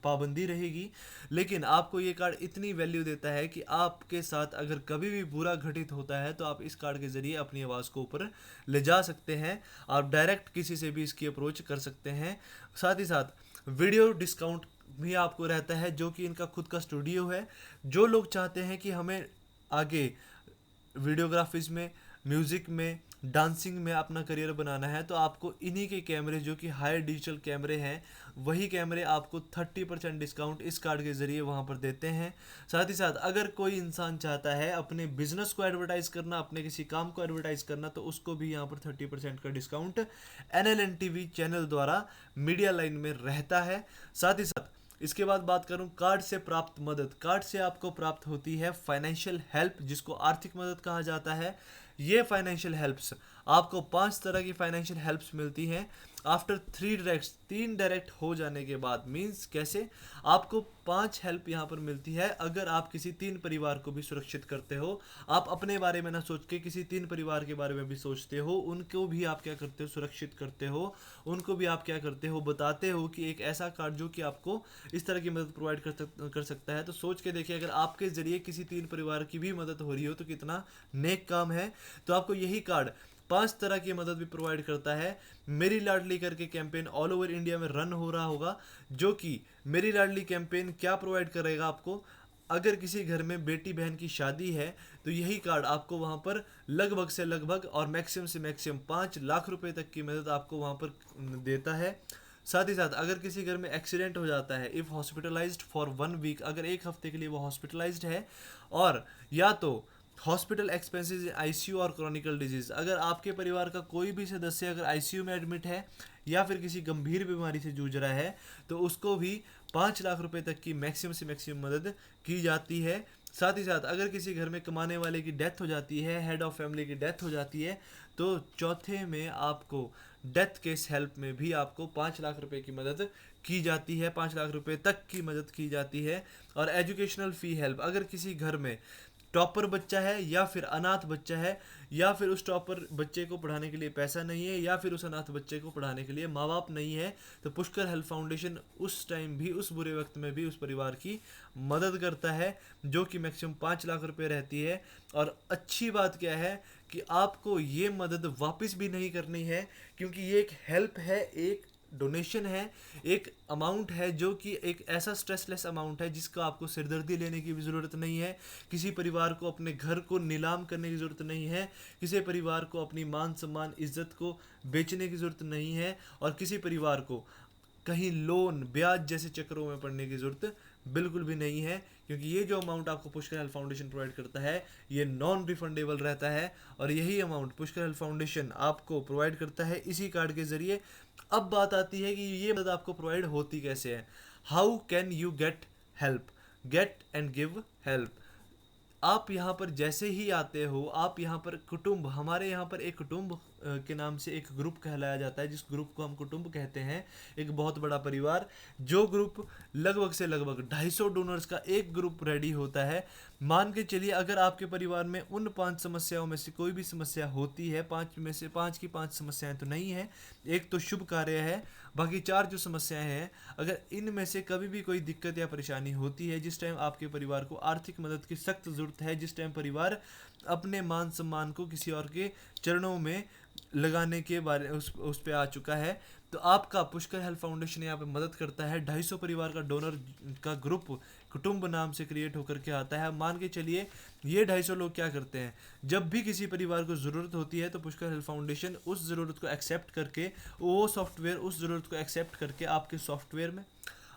पाबंदी रहेगी, लेकिन आपको ये कार्ड इतनी वैल्यू देता है कि आपके साथ अगर कभी भी बुरा घटित होता है तो आप इस कार्ड के ज़रिए अपनी आवाज़ को ऊपर ले जा सकते हैं। आप डायरेक्ट किसी से भी इसकी अप्रोच कर सकते हैं। साथ ही साथ वीडियो डिस्काउंट भी आपको रहता है, जो कि इनका खुद का स्टूडियो है। जो लोग चाहते हैं कि हमें आगे वीडियोग्राफीज में, म्यूज़िक में, डांसिंग में अपना करियर बनाना है, तो आपको इन्हीं के कैमरे, जो कि हाई डिजिटल कैमरे हैं, वही कैमरे आपको 30% डिस्काउंट इस कार्ड के ज़रिए वहाँ पर देते हैं। साथ ही साथ अगर कोई इंसान चाहता है अपने बिजनेस को एडवर्टाइज़ करना, अपने किसी काम को एडवर्टाइज़ करना, तो उसको भी यहाँ पर 30% का डिस्काउंट NLNTV चैनल द्वारा मीडिया लाइन में रहता है। साथ ही साथ इसके बाद बात करूं कार्ड से प्राप्त मदद। कार्ड से आपको प्राप्त होती है फाइनेंशियल हेल्प, जिसको आर्थिक मदद कहा जाता है। ये फाइनेंशियल हेल्प्स आपको 5 तरह की फाइनेंशियल हेल्प्स मिलती हैं आफ्टर 3 डायरेक्ट। 3 डायरेक्ट हो जाने के बाद मीन्स कैसे, आपको 5 हेल्प यहाँ पर मिलती है अगर आप किसी 3 परिवार को भी सुरक्षित करते हो। आप अपने बारे में ना सोच के किसी 3 परिवार के बारे में भी सोचते हो, उनको भी आप क्या करते हो, सुरक्षित करते हो। उनको भी आप क्या करते हो, बताते हो कि एक ऐसा कार्ड जो कि आपको इस तरह की मदद प्रोवाइड कर सकता है। तो सोच के देखिए, अगर आपके ज़रिए किसी 3 परिवार की भी मदद हो रही हो तो कितना नेक काम है। तो आपको यही कार्ड 5 तरह की मदद भी प्रोवाइड करता है। मेरी लाडली करके कैंपेन ऑल ओवर इंडिया में रन हो रहा होगा, जो कि मेरी लाडली कैंपेन क्या प्रोवाइड करेगा आपको, अगर किसी घर में बेटी बहन की शादी है तो यही कार्ड आपको वहाँ पर लगभग से लगभग और मैक्सिमम से मैक्सिमम 5 लाख रुपए तक की मदद आपको वहाँ पर देता है। साथ ही साथ अगर किसी घर में एक्सीडेंट हो जाता है, इफ़ हॉस्पिटलाइज्ड फॉर 1 वीक, अगर 1 हफ्ते के लिए वो हॉस्पिटलाइज्ड है, और या तो हॉस्पिटल एक्सपेंसेस ICU और क्रॉनिकल डिजीज, अगर आपके परिवार का कोई भी सदस्य अगर ICU में एडमिट है या फिर किसी गंभीर बीमारी से जूझ रहा है, तो उसको भी 5 लाख रुपए तक की मैक्सिमम से मैक्सिमम मदद की जाती है। साथ ही साथ अगर किसी घर में कमाने वाले की डेथ हो जाती है, हेड ऑफ फैमिली की डेथ हो जाती है, तो चौथे में आपको डेथ केस हेल्प में भी आपको 5 लाख रुपए की मदद की जाती है, 5 लाख रुपए तक की मदद की जाती है। और एजुकेशनल फ़ी हेल्प, अगर किसी घर में टॉपर बच्चा है या फिर अनाथ बच्चा है, या फिर उस टॉपर बच्चे को पढ़ाने के लिए पैसा नहीं है, या फिर उस अनाथ बच्चे को पढ़ाने के लिए माँ बाप नहीं है, तो पुष्कर हेल्प फाउंडेशन उस टाइम भी, उस बुरे वक्त में भी उस परिवार की मदद करता है, जो कि मैक्सिमम 5 लाख रुपए रहती है। और अच्छी बात क्या है कि आपको ये मदद वापस भी नहीं करनी है, क्योंकि ये एक हेल्प है, एक डोनेशन है, एक अमाउंट है जो कि एक ऐसा स्ट्रेसलेस अमाउंट है जिसका आपको सिरदर्दी लेने की भी ज़रूरत नहीं है। किसी परिवार को अपने घर को नीलाम करने की ज़रूरत नहीं है, किसी परिवार को अपनी मान सम्मान इज्जत को बेचने की ज़रूरत नहीं है, और किसी परिवार को कहीं लोन ब्याज जैसे चक्रों में पड़ने की ज़रूरत बिल्कुल भी नहीं है, क्योंकि ये जो अमाउंट आपको पुष्कर हेल्प फाउंडेशन प्रोवाइड करता है ये नॉन रिफंडेबल रहता है, और यही अमाउंट पुष्कर हेल्प फाउंडेशन आपको प्रोवाइड करता है इसी कार्ड के ज़रिए। अब बात आती है कि ये मदद आपको प्रोवाइड होती कैसे है। How can you get help, get and give help. आप यहाँ पर जैसे ही आते हो, आप यहाँ पर कुटुंब, हमारे यहाँ पर एक कुटुंब के नाम से एक ग्रुप कहलाया जाता है, जिस ग्रुप को हम कुटुंब कहते हैं, एक बहुत बड़ा परिवार। जो ग्रुप लगभग से लगभग 250 डोनर्स का एक ग्रुप रेडी होता है। मान के चलिए अगर आपके परिवार में उन 5 समस्याओं में से कोई भी समस्या होती है, 5 में से 5 की 5 समस्याएं तो नहीं है, एक तो शुभ कार्य है, बाकी 4 जो समस्याएं हैं, अगर इनमें से कभी भी कोई दिक्कत या परेशानी होती है, जिस टाइम आपके परिवार को आर्थिक मदद की सख्त ज़रूरत है, जिस टाइम परिवार अपने मान सम्मान को किसी और के चरणों में लगाने के बारे उस पे आ चुका है, तो आपका पुष्कर हेल्प फाउंडेशन यहाँ पे मदद करता है। 250 परिवार का डोनर का ग्रुप कुटुंब नाम से क्रिएट होकर के आता है। मान के चलिए ये 250 लोग क्या करते हैं, जब भी किसी परिवार को ज़रूरत होती है तो पुष्कर हेल्प फाउंडेशन उस ज़रूरत को एक्सेप्ट करके, वो सॉफ्टवेयर उस ज़रूरत को एक्सेप्ट करके आपके सॉफ्टवेयर में,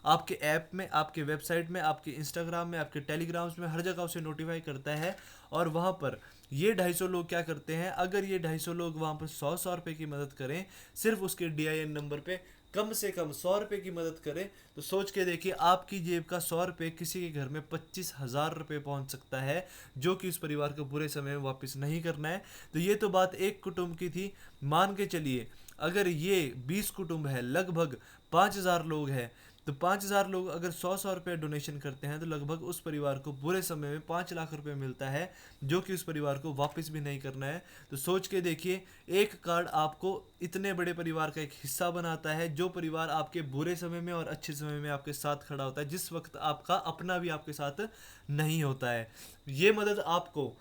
आपके ऐप में, आपके वेबसाइट में, आपके इंस्टाग्राम में, आपके टेलीग्राम्स में, हर जगह उसे नोटिफाई करता है। और वहाँ पर ये 250 लोग क्या करते हैं, अगर ये 250 लोग वहाँ पर 100 रुपये की मदद करें, सिर्फ उसके DIN नंबर पे कम से कम 100 रुपये की मदद करें, तो सोच के देखिए आपकी जेब का 100 रुपये किसी के घर में 25,000 रुपये पहुँच सकता है, जो कि उस परिवार को बुरे समय में वापस नहीं करना है। तो ये तो बात एक कुटुंब की थी। मान के चलिए अगर ये 20 कुटुंब है, लगभग 5,000 लोग हैं, तो 5,000 लोग अगर 100-100 रुपये डोनेशन करते हैं तो लगभग उस परिवार को बुरे समय में 5 लाख रुपए मिलता है, जो कि उस परिवार को वापस भी नहीं करना है। तो सोच के देखिए, एक कार्ड आपको इतने बड़े परिवार का एक हिस्सा बनाता है, जो परिवार आपके बुरे समय में और अच्छे समय में आपके साथ खड़ा होता है, जिस वक्त आपका अपना भी आपके साथ नहीं होता है। ये मदद आपको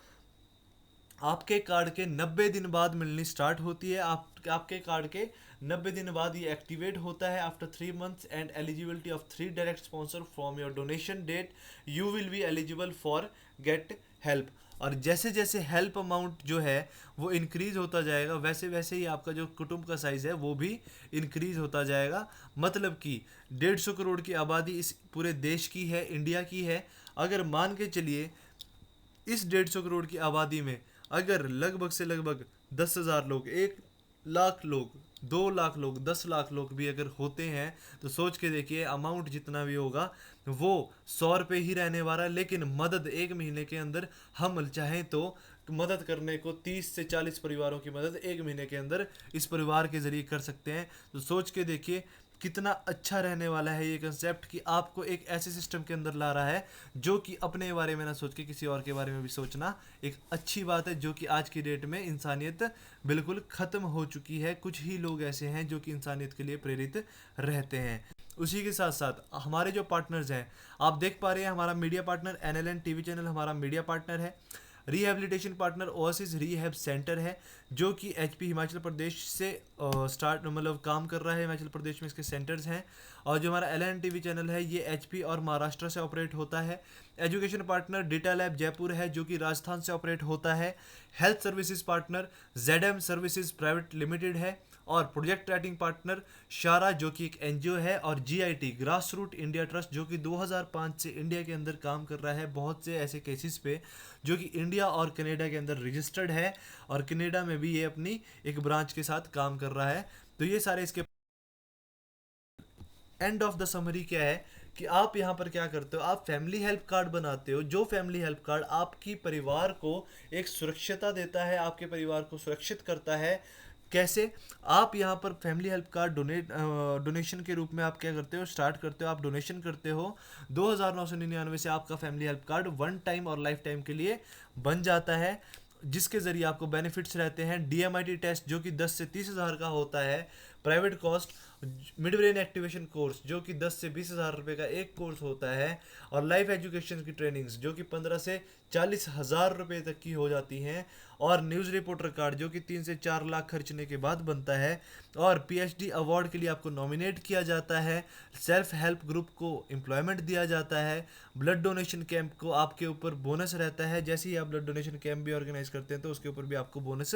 आपके कार्ड के 90 दिन बाद मिलनी स्टार्ट होती है। आपके कार्ड के 90 दिन बाद ये एक्टिवेट होता है। After 3 months and eligibility of 3 direct sponsor from your donation date, you will be eligible for get help. और जैसे जैसे हेल्प अमाउंट जो है वो इंक्रीज होता जाएगा, वैसे वैसे ही आपका जो कुटुंब का साइज़ है वो भी इंक्रीज होता जाएगा। मतलब कि 150 करोड़ की आबादी इस पूरे देश की है, इंडिया की है। अगर मान के चलिए इस 150 करोड़ की आबादी में अगर लगभग से लगभग 10,000 लोग, 1 लाख लोग, 2 लाख लोग, 10 लाख लोग भी अगर होते हैं, तो सोच के देखिए अमाउंट जितना भी होगा वो 100 रुपये ही रहने वाला है। लेकिन मदद एक महीने के अंदर हम चाहें तो मदद करने को 30 से 40 परिवारों की मदद एक महीने के अंदर इस परिवार के ज़रिए कर सकते हैं। तो सोच के देखिए कितना अच्छा रहने वाला है ये कंसेप्ट, कि आपको एक ऐसे सिस्टम के अंदर ला रहा है जो कि अपने बारे में ना सोच के किसी और के बारे में भी सोचना एक अच्छी बात है, जो कि आज की डेट में इंसानियत बिल्कुल ख़त्म हो चुकी है। कुछ ही लोग ऐसे हैं जो कि इंसानियत के लिए प्रेरित रहते हैं। उसी के साथ साथ हमारे जो पार्टनर्स हैं, आप देख पा रहे हैं हमारा media partner NLN TV channel हमारा मीडिया पार्टनर है। Rehabilitation partner oasis rehab centre है, जो कि HP हिमाचल प्रदेश से स्टार्ट मतलब काम कर रहा है। हिमाचल प्रदेश में इसके सेंटर्स हैं। और जो हमारा LN टीवी चैनल है ये HP और महाराष्ट्र से ऑपरेट होता है। Education partner data lab Jaipur है, जो कि राजस्थान से ऑपरेट होता है। Health services partner ZM services private limited है। और प्रोजेक्ट राइटिंग पार्टनर शारा, जो कि एक NGO है। और GIT grass root India trust, जो कि 2005 से इंडिया के अंदर काम कर रहा है बहुत से ऐसे केसेस पे, जो कि इंडिया और कनाडा के अंदर रजिस्टर्ड है। और कनाडा में भी ये अपनी एक ब्रांच के साथ काम कर रहा है। तो ये सारे इसके एंड ऑफ द समरी क्या है कि आप यहाँ पर क्या करते हो, आप फैमिली हेल्प कार्ड बनाते हो। जो फैमिली हेल्प कार्ड आपकी परिवार को एक सुरक्षिता देता है, आपके परिवार को सुरक्षित करता है। कैसे? आप यहाँ पर फैमिली हेल्प कार्ड डोनेशन के रूप में आप क्या करते हो, स्टार्ट करते हो, आप डोनेशन करते हो 2,999 से आपका फैमिली हेल्प कार्ड 1 टाइम और लाइफ टाइम के लिए बन जाता है, जिसके ज़रिए आपको बेनिफिट्स रहते हैं। DMIT टेस्ट, जो कि 10 से 30,000 का होता है। Private cost mid brain activation course, जो कि 10 से 20,000 रुपये का एक कोर्स होता है। और लाइफ एजुकेशन की ट्रेनिंग्स, जो कि 15 से 40,000 रुपये तक की हो जाती हैं। और न्यूज़ रिपोर्टर कार्ड, जो कि 3 से 4 लाख खर्चने के बाद बनता है। और PhD अवार्ड के लिए आपको नॉमिनेट किया जाता है। सेल्फ हेल्प ग्रुप को एम्प्लॉयमेंट दिया जाता है। ब्लड डोनेशन कैंप को आपके ऊपर बोनस रहता है। जैसे ही आप ब्लड डोनेशन कैंप भी ऑर्गेनाइज करते हैं तो उसके ऊपर भी आपको बोनस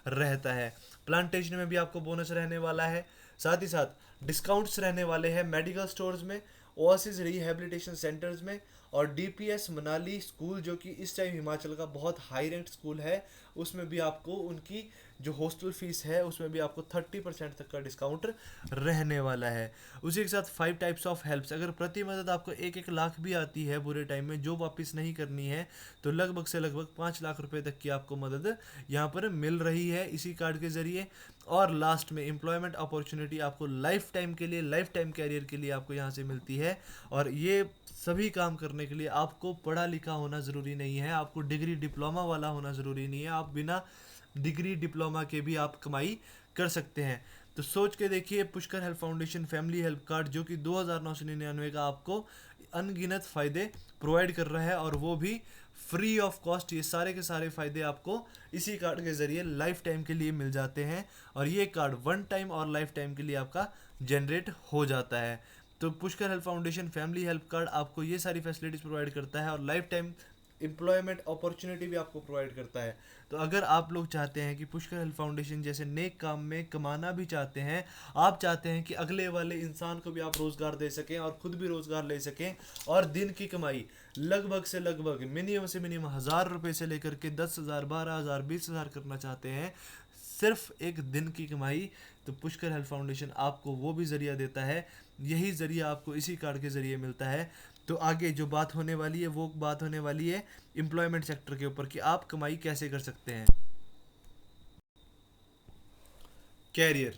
रहता है। प्लांटेशन में भी आपको बोनस रहने वाला है। साथ ही साथ डिस्काउंट्स रहने वाले हैं मेडिकल स्टोर्स में, ओएसिस रिहेबिलिटेशन सेंटर्स में। और DPS मनाली स्कूल, जो कि इस टाइम हिमाचल का बहुत हाई रैंक स्कूल है, उसमें भी आपको उनकी जो हॉस्टल फीस है उसमें भी आपको 30% तक का डिस्काउंट रहने वाला है। उसी के साथ 5 टाइप्स ऑफ हेल्प्स, अगर प्रति मदद आपको 1-1 लाख भी आती है बुरे टाइम में जो वापस नहीं करनी है, तो लगभग से लगभग 5 लाख रुपए तक की आपको मदद यहाँ पर मिल रही है इसी कार्ड के ज़रिए। और लास्ट में एम्प्लॉयमेंट अपॉर्चुनिटी आपको लाइफ टाइम के लिए, लाइफ टाइम कैरियर के लिए आपको यहाँ से मिलती है। और ये सभी काम करने के लिए आपको पढ़ा लिखा होना ज़रूरी नहीं है, आपको डिग्री डिप्लोमा वाला होना ज़रूरी नहीं है। आप बिना डिग्री डिप्लोमा के भी आप कमाई कर सकते हैं। तो सोच के देखिए, Pushkar help foundation family help card, जो कि 2,999 का आपको अनगिनत फ़ायदे प्रोवाइड कर रहा है, और वो भी फ्री ऑफ कॉस्ट। ये सारे के सारे फ़ायदे आपको इसी कार्ड के ज़रिए लाइफ टाइम के लिए मिल जाते हैं। और ये कार्ड 1 टाइम और लाइफ टाइम के लिए आपका जनरेट हो जाता है। तो Pushkar help foundation family help card आपको ये सारी फैसिलिटीज़ प्रोवाइड करता है, और लाइफ टाइम एम्प्लॉयमेंट अपॉर्चुनिटी भी आपको प्रोवाइड करता है। तो अगर आप लोग चाहते हैं कि पुष्कर हेल्प फाउंडेशन जैसे नेक काम में कमाना भी चाहते हैं, आप चाहते हैं कि अगले वाले इंसान को भी आप रोज़गार दे सकें और ख़ुद भी रोज़गार ले सकें, और दिन की कमाई लगभग से लगभग मिनिमम से मिनिमम 1,000 रुपये से लेकर के 10,000, 12,000, 20,000 करना चाहते हैं सिर्फ एक दिन की कमाई, तो पुष्कर हेल्प फाउंडेशन आपको वो भी ज़रिया देता है। यही ज़रिया आपको इसी कार्ड के ज़रिए मिलता है। तो आगे जो बात होने वाली है वो बात होने वाली है एम्प्लॉयमेंट सेक्टर के ऊपर, कि आप कमाई कैसे कर सकते हैं। कैरियर,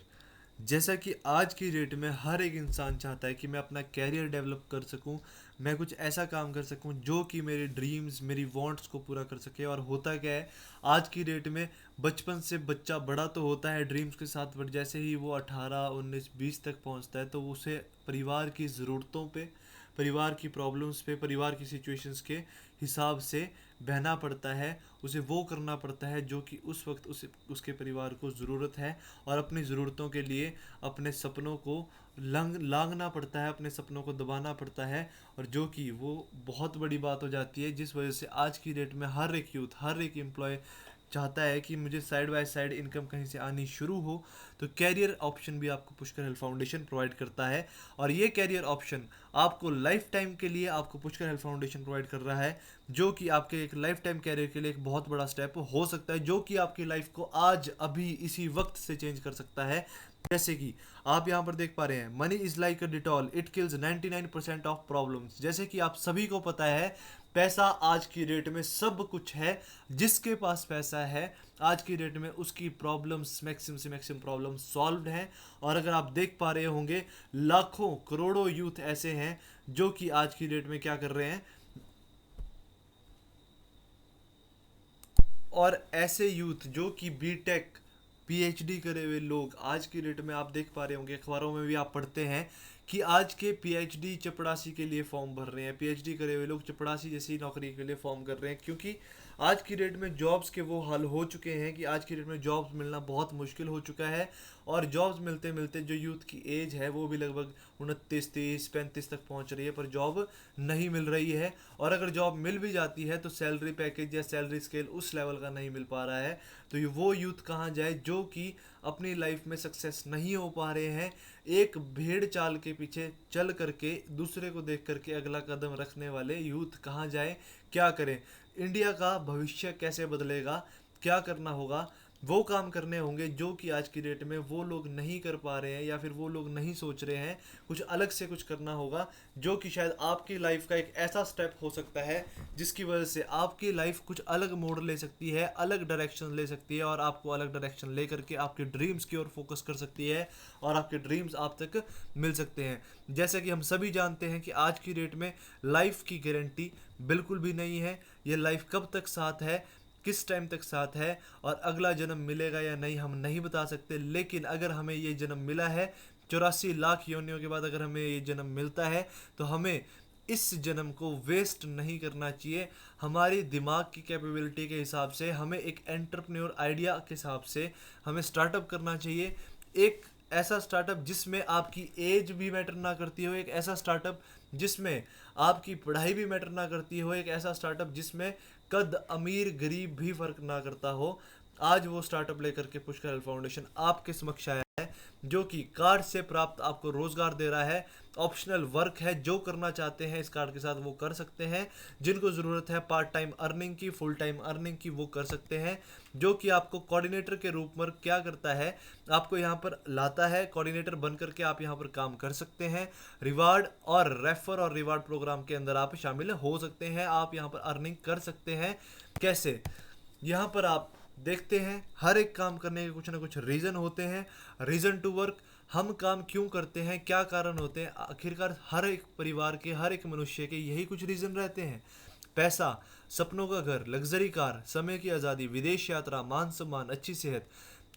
जैसा कि आज की डेट में हर एक इंसान चाहता है कि मैं अपना कैरियर डेवलप कर सकूं, मैं कुछ ऐसा काम कर सकूं जो कि मेरे ड्रीम्स मेरी वांट्स को पूरा कर सके। और होता क्या है, आज की डेट में बचपन से बच्चा बड़ा तो होता है ड्रीम्स के साथ, बट जैसे ही वो 18 19 20 तक पहुंचता है तो उसे परिवार की ज़रूरतों पे, परिवार की प्रॉब्लम्स पे, परिवार की सिचुएशंस के हिसाब से बहना पड़ता है। उसे वो करना पड़ता है जो कि उस वक्त उसे उसके परिवार को ज़रूरत है, और अपनी ज़रूरतों के लिए अपने सपनों को लांघना पड़ता है, अपने सपनों को दबाना पड़ता है। और जो कि वो बहुत बड़ी बात हो जाती है, जिस वजह से आज की डेट में हर एक यूथ, हर एक एम्प्लॉय चाहता है कि मुझे साइड बाय साइड इनकम कहीं से आनी शुरू हो। तो कैरियर ऑप्शन भी आपको पुष्कर हेल्थ फाउंडेशन प्रोवाइड करता है, और ये कैरियर ऑप्शन आपको लाइफ टाइम के लिए आपको पुष्कर हेल्थ फाउंडेशन प्रोवाइड कर रहा है, जो कि आपके एक लाइफ टाइम कैरियर के लिए एक बहुत बड़ा स्टेप हो सकता है, जो कि आपकी लाइफ को आज अभी इसी वक्त से चेंज कर सकता है। जैसे कि आप यहाँ पर देख पा रहे हैं, money is like a Dettol, it kills 99% of problems. जैसे कि आप सभी को पता है, पैसा आज की डेट में सब कुछ है। जिसके पास पैसा है आज की डेट में उसकी प्रॉब्लम्स मैक्सिमम से मैक्सिमम प्रॉब्लम सॉल्व्ड हैं। और अगर आप देख पा रहे होंगे, लाखों करोड़ों यूथ ऐसे हैं जो कि आज की डेट में क्या कर रहे हैं, और ऐसे यूथ जो कि बीटेक पीएचडी करे हुए लोग आज की डेट में आप देख पा रहे होंगे, अखबारों में भी आप पढ़ते हैं कि आज के पीएचडी चपड़ासी के लिए फॉर्म भर रहे हैं, पीएचडी करे हुए लोग चपड़ासी जैसी नौकरी के लिए फॉर्म कर रहे हैं। क्योंकि आज की डेट में जॉब्स के वो हाल हो चुके हैं कि आज की डेट में जॉब्स मिलना बहुत मुश्किल हो चुका है। और जॉब्स मिलते मिलते जो यूथ की एज है वो भी लगभग 29 30 35 तक पहुंच रही है, पर जॉब नहीं मिल रही है। और अगर जॉब मिल भी जाती है तो सैलरी पैकेज या सैलरी स्केल उस लेवल का नहीं मिल पा रहा है। तो ये वो यूथ कहाँ जाए जो कि अपनी लाइफ में सक्सेस नहीं हो पा रहे हैं, एक भेड़ चाल के पीछे चल करके, दूसरे को देख करके अगला कदम रखने वाले यूथ कहाँ जाए, क्या करें, इंडिया का भविष्य कैसे बदलेगा, क्या करना होगा, वो काम करने होंगे जो कि आज की डेट में वो लोग नहीं कर पा रहे हैं, या फिर वो लोग नहीं सोच रहे हैं। कुछ अलग से कुछ करना होगा जो कि शायद आपकी लाइफ का एक ऐसा स्टेप हो सकता है जिसकी वजह से आपकी लाइफ कुछ अलग मोड़ ले सकती है, अलग डायरेक्शन ले सकती है, और आपको अलग डायरेक्शन ले करके आपके ड्रीम्स की ओर फोकस कर सकती है, और आपके ड्रीम्स आप तक मिल सकते हैं। जैसे कि हम सभी जानते हैं कि आज की डेट में लाइफ की गारंटी बिल्कुल भी नहीं है। ये लाइफ कब तक साथ है, किस टाइम तक साथ है, और अगला जन्म मिलेगा या नहीं हम नहीं बता सकते। लेकिन अगर हमें ये जन्म मिला है, 84 लाख योनियों के बाद अगर हमें ये जन्म मिलता है, तो हमें इस जन्म को वेस्ट नहीं करना चाहिए। हमारी दिमाग की कैपेबिलिटी के हिसाब से, हमें एक एंटरप्रेन्योर आइडिया के हिसाब से हमें स्टार्टअप करना चाहिए। एक ऐसा स्टार्टअप जिसमें आपकी एज भी मैटर ना करती हो, एक ऐसा स्टार्टअप जिसमें आपकी पढ़ाई भी मैटर ना करती हो, एक ऐसा स्टार्टअप जिसमें कद अमीर गरीब भी फर्क ना करता हो। आज वो स्टार्टअप लेकर के पुष्कर हेल्थ फाउंडेशन आपके समक्ष आया है, जो कि कार्ड से प्राप्त आपको रोजगार दे रहा है। ऑप्शनल वर्क है, जो करना चाहते हैं इस कार्ड के साथ वो कर सकते हैं। जिनको ज़रूरत है पार्ट टाइम अर्निंग की, फुल टाइम अर्निंग की, वो कर सकते हैं। जो कि आपको कोऑर्डिनेटर के रूप में क्या करता है, आपको यहाँ पर लाता है, कोऑर्डिनेटर बन करके आप यहाँ पर काम कर सकते हैं। रिवार्ड और रेफर और रिवार्ड प्रोग्राम के अंदर आप शामिल हो सकते हैं, आप यहाँ पर अर्निंग कर सकते हैं। कैसे, यहाँ पर आप देखते हैं हर एक काम करने के कुछ ना कुछ रीज़न होते हैं। रीज़न टू वर्क, हम काम क्यों करते हैं, क्या कारण होते हैं, आखिरकार हर एक परिवार के, हर एक मनुष्य के यही कुछ रीज़न रहते हैं। पैसा, सपनों का घर, लग्जरी कार, समय की आज़ादी, विदेश यात्रा, मान सम्मान, अच्छी सेहत,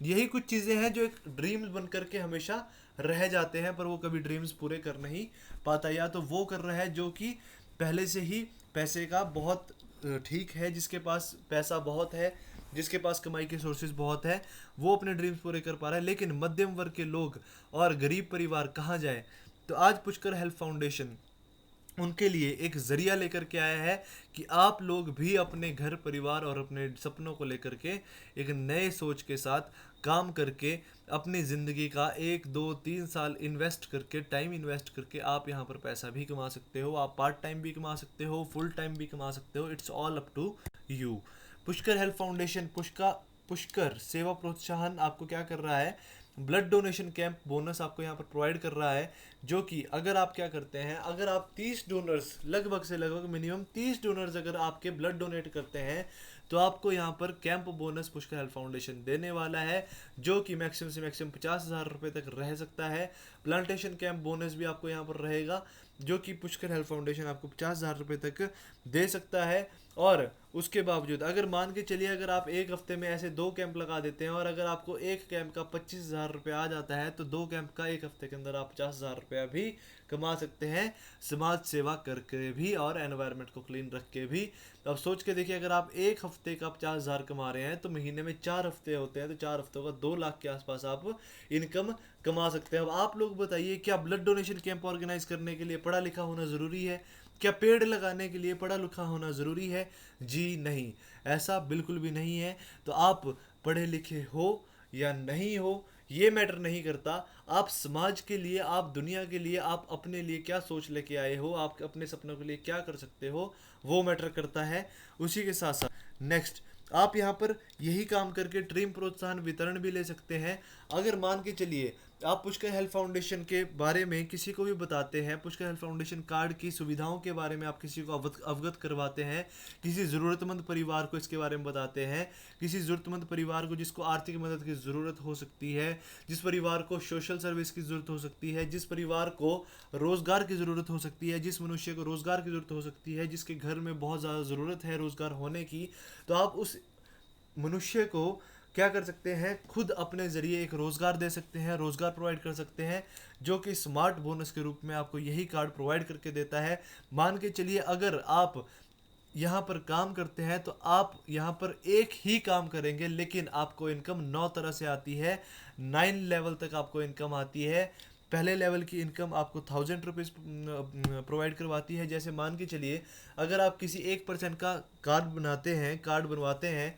यही कुछ चीज़ें हैं जो एक ड्रीम्स बन करके हमेशा रह जाते हैं, पर वो कभी ड्रीम्स पूरे कर नहीं पाता। या तो वो कर रहा है जो कि पहले से ही पैसे का बहुत ठीक है, जिसके पास पैसा बहुत है, जिसके पास कमाई के सोर्सेज बहुत है, वो अपने ड्रीम्स पूरे कर पा रहा है। लेकिन मध्यम वर्ग के लोग और गरीब परिवार कहाँ जाए। तो आज पुष्कर हेल्थ फाउंडेशन उनके लिए एक ज़रिया लेकर के आया है कि आप लोग भी अपने घर परिवार और अपने सपनों को लेकर के एक नए सोच के साथ काम करके अपनी ज़िंदगी का 1 2 3 साल इन्वेस्ट करके, टाइम इन्वेस्ट करके आप यहाँ पर पैसा भी कमा सकते हो। आप पार्ट टाइम भी कमा सकते हो, फुल टाइम भी कमा सकते हो, it's all up to you. Pushkar health foundation Pushkar सेवा प्रोत्साहन आपको क्या कर रहा है, ब्लड डोनेशन कैंप बोनस आपको यहाँ पर प्रोवाइड कर रहा है। जो कि अगर आप क्या करते हैं, अगर आप 30 डोनर्स, लगभग से लगभग मिनिमम 30 डोनर्स अगर आपके ब्लड डोनेट करते हैं, तो आपको यहाँ पर camp bonus Pushkar health foundation देने वाला है, जो कि मैक्सिमम से मैक्सिमम 50,000 रुपये तक रह सकता है। प्लांटेशन कैंप बोनस भी आपको यहाँ पर रहेगा, जो कि पुष्कर हेल्थ फाउंडेशन आपको 50,000 रुपये तक दे सकता है। और उसके बावजूद अगर मान के चलिए अगर आप एक हफ्ते में ऐसे 2 कैंप लगा देते हैं और अगर आपको एक कैंप का 25,000 रुपये आ जाता है, तो 2 कैंप का एक हफ्ते के अंदर आप 50,000 रुपया भी कमा सकते हैं, समाज सेवा करके भी और एनवायरनमेंट को क्लीन रख के भी। तो अब सोच के देखिए, अगर आप एक हफ्ते का 50,000 कमा रहे हैं तो महीने में 4 हफ्ते होते हैं, तो 4 हफ्तों का 2 लाख के आसपास आप इनकम कमा सकते हैं। अब आप लोग बताइए, क्या ब्लड डोनेशन कैंप ऑर्गेनाइज करने के लिए पढ़ा लिखा होना ज़रूरी है? क्या पेड़ लगाने के लिए पढ़ा लिखा होना ज़रूरी है? जी नहीं, ऐसा बिल्कुल भी नहीं है। तो आप पढ़े लिखे हो या नहीं हो ये मैटर नहीं करता। आप समाज के लिए, आप दुनिया के लिए, आप अपने लिए क्या सोच लेके आए हो, आप अपने सपनों के लिए क्या कर सकते हो, वो मैटर करता है। उसी के साथ साथ नेक्स्ट, आप यहाँ पर यही काम करके ड्रीम प्रोत्साहन वितरण भी ले सकते हैं। अगर मान के चलिए आप पुष्कर हेल्थ फाउंडेशन के बारे में किसी को भी बताते हैं, पुष्कर हेल्थ फाउंडेशन कार्ड की सुविधाओं के बारे में आप किसी को अवगत करवाते हैं, किसी ज़रूरतमंद परिवार को इसके बारे में बताते हैं, किसी ज़रूरतमंद परिवार को जिसको आर्थिक मदद की ज़रूरत हो सकती है, जिस परिवार को सोशल सर्विस की ज़रूरत हो सकती है, जिस परिवार को रोज़गार की ज़रूरत हो सकती है, जिस मनुष्य को रोज़गार की ज़रूरत हो सकती है, जिसके घर में बहुत ज़्यादा ज़रूरत है रोज़गार होने की, तो आप उस मनुष्य को क्या कर सकते हैं, खुद अपने ज़रिए एक रोज़गार दे सकते हैं, रोज़गार प्रोवाइड कर सकते हैं, जो कि स्मार्ट बोनस के रूप में आपको यही कार्ड प्रोवाइड करके देता है। मान के चलिए अगर आप यहाँ पर काम करते हैं तो आप यहाँ पर एक ही काम करेंगे, लेकिन आपको इनकम 9 तरह से आती है, 9 लेवल तक आपको इनकम आती है। पहले लेवल की इनकम आपको 1,000 रुपीज़ प्रोवाइड करवाती है। जैसे मान के चलिए अगर आप किसी एक पर्सन का कार्ड बनवाते हैं,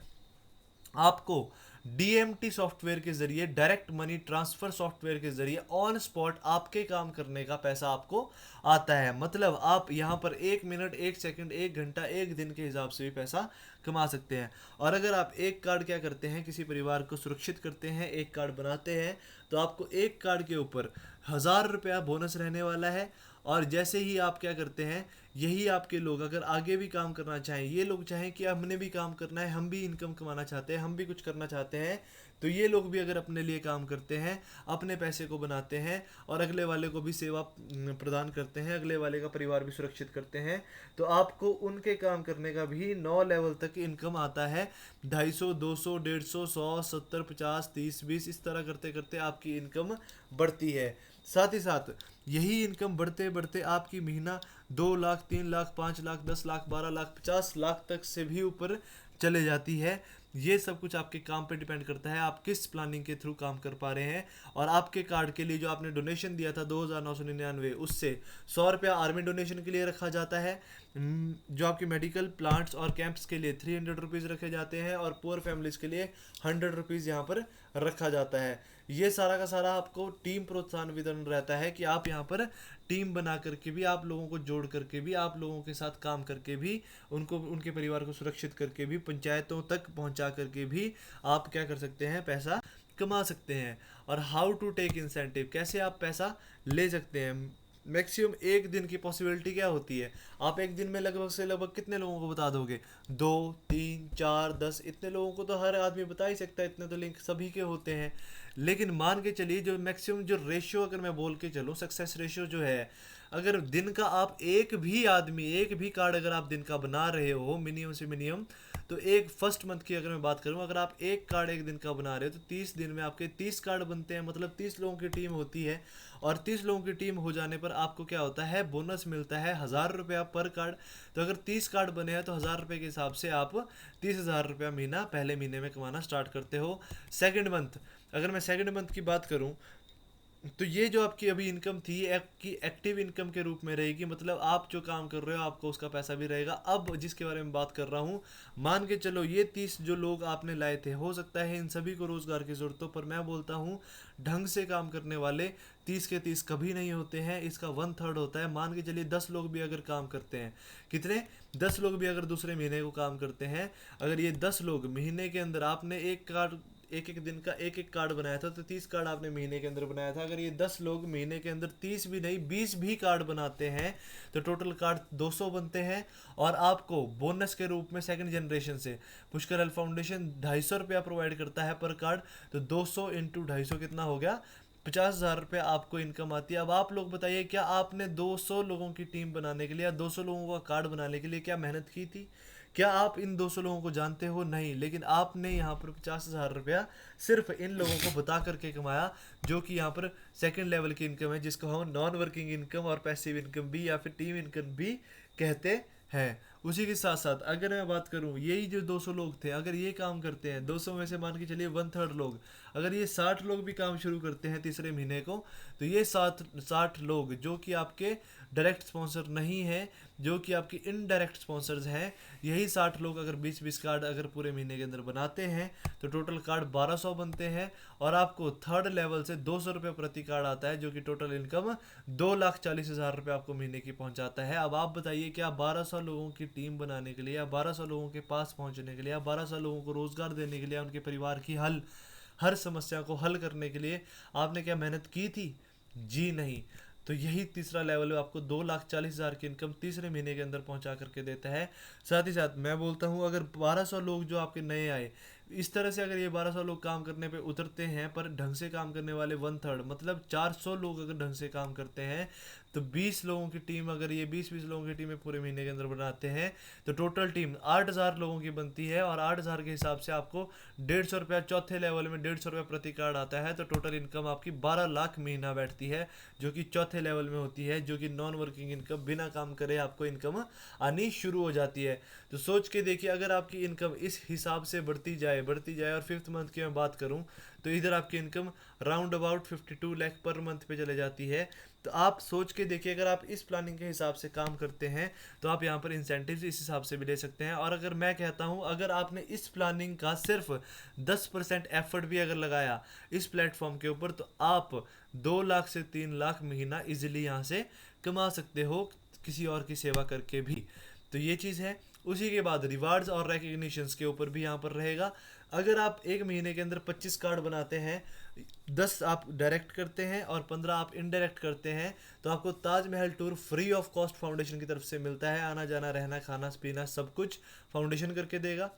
आपको डीएमटी सॉफ्टवेयर के जरिए, डायरेक्ट मनी ट्रांसफर सॉफ्टवेयर के जरिए ऑन स्पॉट आपके काम करने का पैसा आपको आता है। मतलब आप यहाँ पर 1 मिनट, 1 सेकंड, 1 घंटा, 1 दिन के हिसाब से भी पैसा कमा सकते हैं। और अगर आप एक कार्ड क्या करते हैं, किसी परिवार को सुरक्षित करते हैं, एक कार्ड बनाते हैं, तो आपको एक कार्ड के ऊपर 1,000 रुपया बोनस रहने वाला है। और जैसे ही आप क्या करते हैं, यही आपके लोग अगर आगे भी काम करना चाहें, ये लोग चाहें कि हमने भी काम करना है, हम भी इनकम कमाना चाहते हैं, हम भी कुछ करना चाहते हैं, तो ये लोग भी अगर अपने लिए काम करते हैं, अपने पैसे को बनाते हैं और अगले वाले को भी सेवा प्रदान करते हैं, अगले वाले का परिवार भी सुरक्षित करते हैं, तो आपको उनके काम करने का भी 9 लेवल तक इनकम आता है। 250, 200, 150, 100, 70, 50, 30, 20 इस तरह करते करते आपकी इनकम बढ़ती है। साथ ही साथ यही इनकम बढ़ते बढ़ते आपकी महीना 2 लाख, 3 लाख, 5 लाख, 10 लाख, 12 लाख, 50 लाख तक से भी ऊपर चले जाती है। ये सब कुछ आपके काम पे डिपेंड करता है, आप किस प्लानिंग के थ्रू काम कर पा रहे हैं। और आपके कार्ड के लिए जो आपने डोनेशन दिया था 2,999, उससे 100 रुपया आर्मी डोनेशन के लिए रखा जाता है। जो आपके मेडिकल प्लांट्स और कैंप्स के लिए 300 रुपीज़ रखे जाते हैं, और पुअर फैमिलीज़ के लिए 100 रुपीज़ यहाँ पर रखा जाता है। ये सारा का सारा आपको टीम प्रोत्साहन वितरण रहता है कि आप यहाँ पर टीम बना करके भी, आप लोगों को जोड़ करके भी, आप लोगों के साथ काम करके भी, उनको, उनके परिवार को सुरक्षित करके भी, पंचायतों तक पहुँचा करके भी आप क्या कर सकते हैं, पैसा कमा सकते हैं। और हाउ टू टेक इंसेंटिव, कैसे आप पैसा ले सकते हैं। मैक्सिमम एक दिन की पॉसिबिलिटी क्या होती है, आप एक दिन में लगभग से लगभग कितने लोगों को बता दोगे? 2, 3, 4, 10, इतने लोगों को तो हर आदमी बता ही सकता है, इतने तो लिंक सभी के होते हैं। लेकिन मान के चलिए जो मैक्सिमम जो रेशियो अगर मैं बोल के चलूँ, सक्सेस रेशियो जो है, अगर दिन का आप एक भी आदमी, एक भी कार्ड अगर आप दिन का बना रहे हो मिनिमम से मिनिमम, तो एक फर्स्ट मंथ की अगर मैं बात करूं, अगर आप एक कार्ड एक दिन का बना रहे हो तो 30 दिन में आपके 30 कार्ड बनते हैं, मतलब 30 लोगों की टीम होती है। और 30 लोगों की टीम हो जाने पर आपको क्या होता है, बोनस मिलता है 1,000 रुपया पर कार्ड। तो अगर 30 कार्ड बने हैं तो 1,000 रुपये के हिसाब से आप 30,000 रुपया महीना पहले महीने में कमाना स्टार्ट करते हो। सेकेंड मंथ, अगर मैं सेकेंड मंथ की बात करूं, तो ये जो आपकी अभी इनकम थी, आपकी एक्टिव इनकम के रूप में रहेगी, मतलब आप जो काम कर रहे हो आपको उसका पैसा भी रहेगा। अब जिसके बारे में बात कर रहा हूँ, मान के चलो ये 30 जो लोग आपने लाए थे, हो सकता है इन सभी को रोज़गार की ज़रूरत हो, पर मैं बोलता हूँ ढंग से काम करने वाले 30 के 30 कभी नहीं होते हैं, इसका 1/3 होता है। मान के चलिए 10 लोग भी अगर काम करते हैं, कितने, 10 लोग भी अगर दूसरे महीने को काम करते हैं, अगर ये 10 लोग महीने के अंदर, आपने एक एक दिन का एक एक कार्ड बनाया था, तो 30 कार्ड आपने महीने के अंदर बनाया था। अगर ये 10 लोग महीने के अंदर 30 भी नहीं 20 भी कार्ड बनाते हैं तो टोटल कार्ड 200 बनते हैं। और आपको बोनस के रूप में सेकंड जनरेशन से पुष्कर हेल्थ फाउंडेशन 250 रुपया प्रोवाइड करता है पर कार्ड। तो 200 इंटू 250 कितना हो गया, 50,000 रुपये आपको इनकम आती है। अब आप लोग बताइए, क्या आपने 200 लोगों की टीम बनाने के लिए या 200 लोगों का कार्ड बनाने के लिए क्या मेहनत की थी? क्या आप इन 200 लोगों को जानते हो? नहीं। लेकिन आपने यहाँ पर 50,000 रुपया सिर्फ इन लोगों को बता करके कमाया, जो कि यहाँ पर सेकंड लेवल की इनकम है, जिसको हम नॉन वर्किंग इनकम और पैसिव इनकम भी या फिर टीम इनकम भी कहते हैं। उसी के साथ साथ अगर मैं बात करूं, यही जो 200 लोग थे अगर ये काम करते हैं, 200 में से मान के चलिए 1/3 लोग, अगर ये 60 लोग भी काम शुरू करते हैं तीसरे महीने को, तो ये 60 लोग जो कि आपके डायरेक्ट स्पॉन्सर नहीं है, जो कि आपके इनडायरेक्ट स्पॉन्सर्स हैं, यही 60 लोग अगर 20-20 कार्ड अगर पूरे महीने के अंदर बनाते हैं तो टोटल कार्ड 1200 बनते हैं। और आपको थर्ड लेवल से 200 रुपये प्रति कार्ड आता है, जो कि टोटल इनकम 2,40,000 रुपये आपको महीने की पहुंचाता है। अब आप बताइए, क्या 1200 लोगों की टीम बनाने के लिए या 1200 लोगों के पास पहुंचने के लिए या 1200 लोगों को रोजगार देने के लिए, उनके परिवार की हर समस्या को हल करने के लिए आपने क्या मेहनत की थी? जी नहीं। तो यही तीसरा लेवल आपको 2,40,000 की इनकम तीसरे महीने के अंदर पहुंचा करके देता है। साथ ही साथ मैं बोलता हूं, अगर 1200 लोग जो आपके नए आए, इस तरह से अगर ये 1200 लोग काम करने पे उतरते हैं, पर ढंग से काम करने वाले 1/3 मतलब 400 लोग अगर ढंग से काम करते हैं, तो 20 लोगों की टीम, अगर ये 20-20 लोगों की टीम पूरे महीने के अंदर बनाते हैं तो टोटल टीम 8,000 लोगों की बनती है। और 8,000 के हिसाब से आपको 150 रुपया, चौथे लेवल में 150 रुपया प्रति कार्ड आता है, तो टोटल इनकम आपकी 12 लाख महीना बैठती है, जो कि चौथे लेवल में होती है, जो कि नॉन वर्किंग इनकम, बिना काम करे आपको इनकम आनी शुरू हो जाती है। तो सोच के देखिए, अगर आपकी इनकम इस हिसाब से बढ़ती जाए और 5th मंथ की मैं बात करूं तो इधर आपकी income round about 52 lakh per month पे चले जाती है। तो आप सोच के देखिए, अगर आप इस प्लानिंग के हिसाब से काम करते हैं तो आप यहाँ पर इंसेंटिव्स इस हिसाब से भी ले सकते हैं। और अगर मैं कहता हूँ, अगर आपने इस प्लानिंग का सिर्फ 10% एफर्ट भी अगर लगाया इस प्लेटफॉर्म के ऊपर, तो आप 2 लाख से 3 लाख महीना इजीली यहाँ से कमा सकते हो, किसी और की सेवा करके भी। तो ये चीज़ है। उसी के बाद रिवार्ड्स और रिकग्निशंस के ऊपर भी यहाँ पर रहेगा। अगर आप एक महीने के अंदर 25 कार्ड बनाते हैं, 10 आप डायरेक्ट करते हैं और 15 आप इनडायरेक्ट करते हैं, तो आपको Taj Mahal tour free of cost foundation की तरफ से मिलता है। आना जाना रहना खाना पीना सब कुछ फाउंडेशन करके देगा।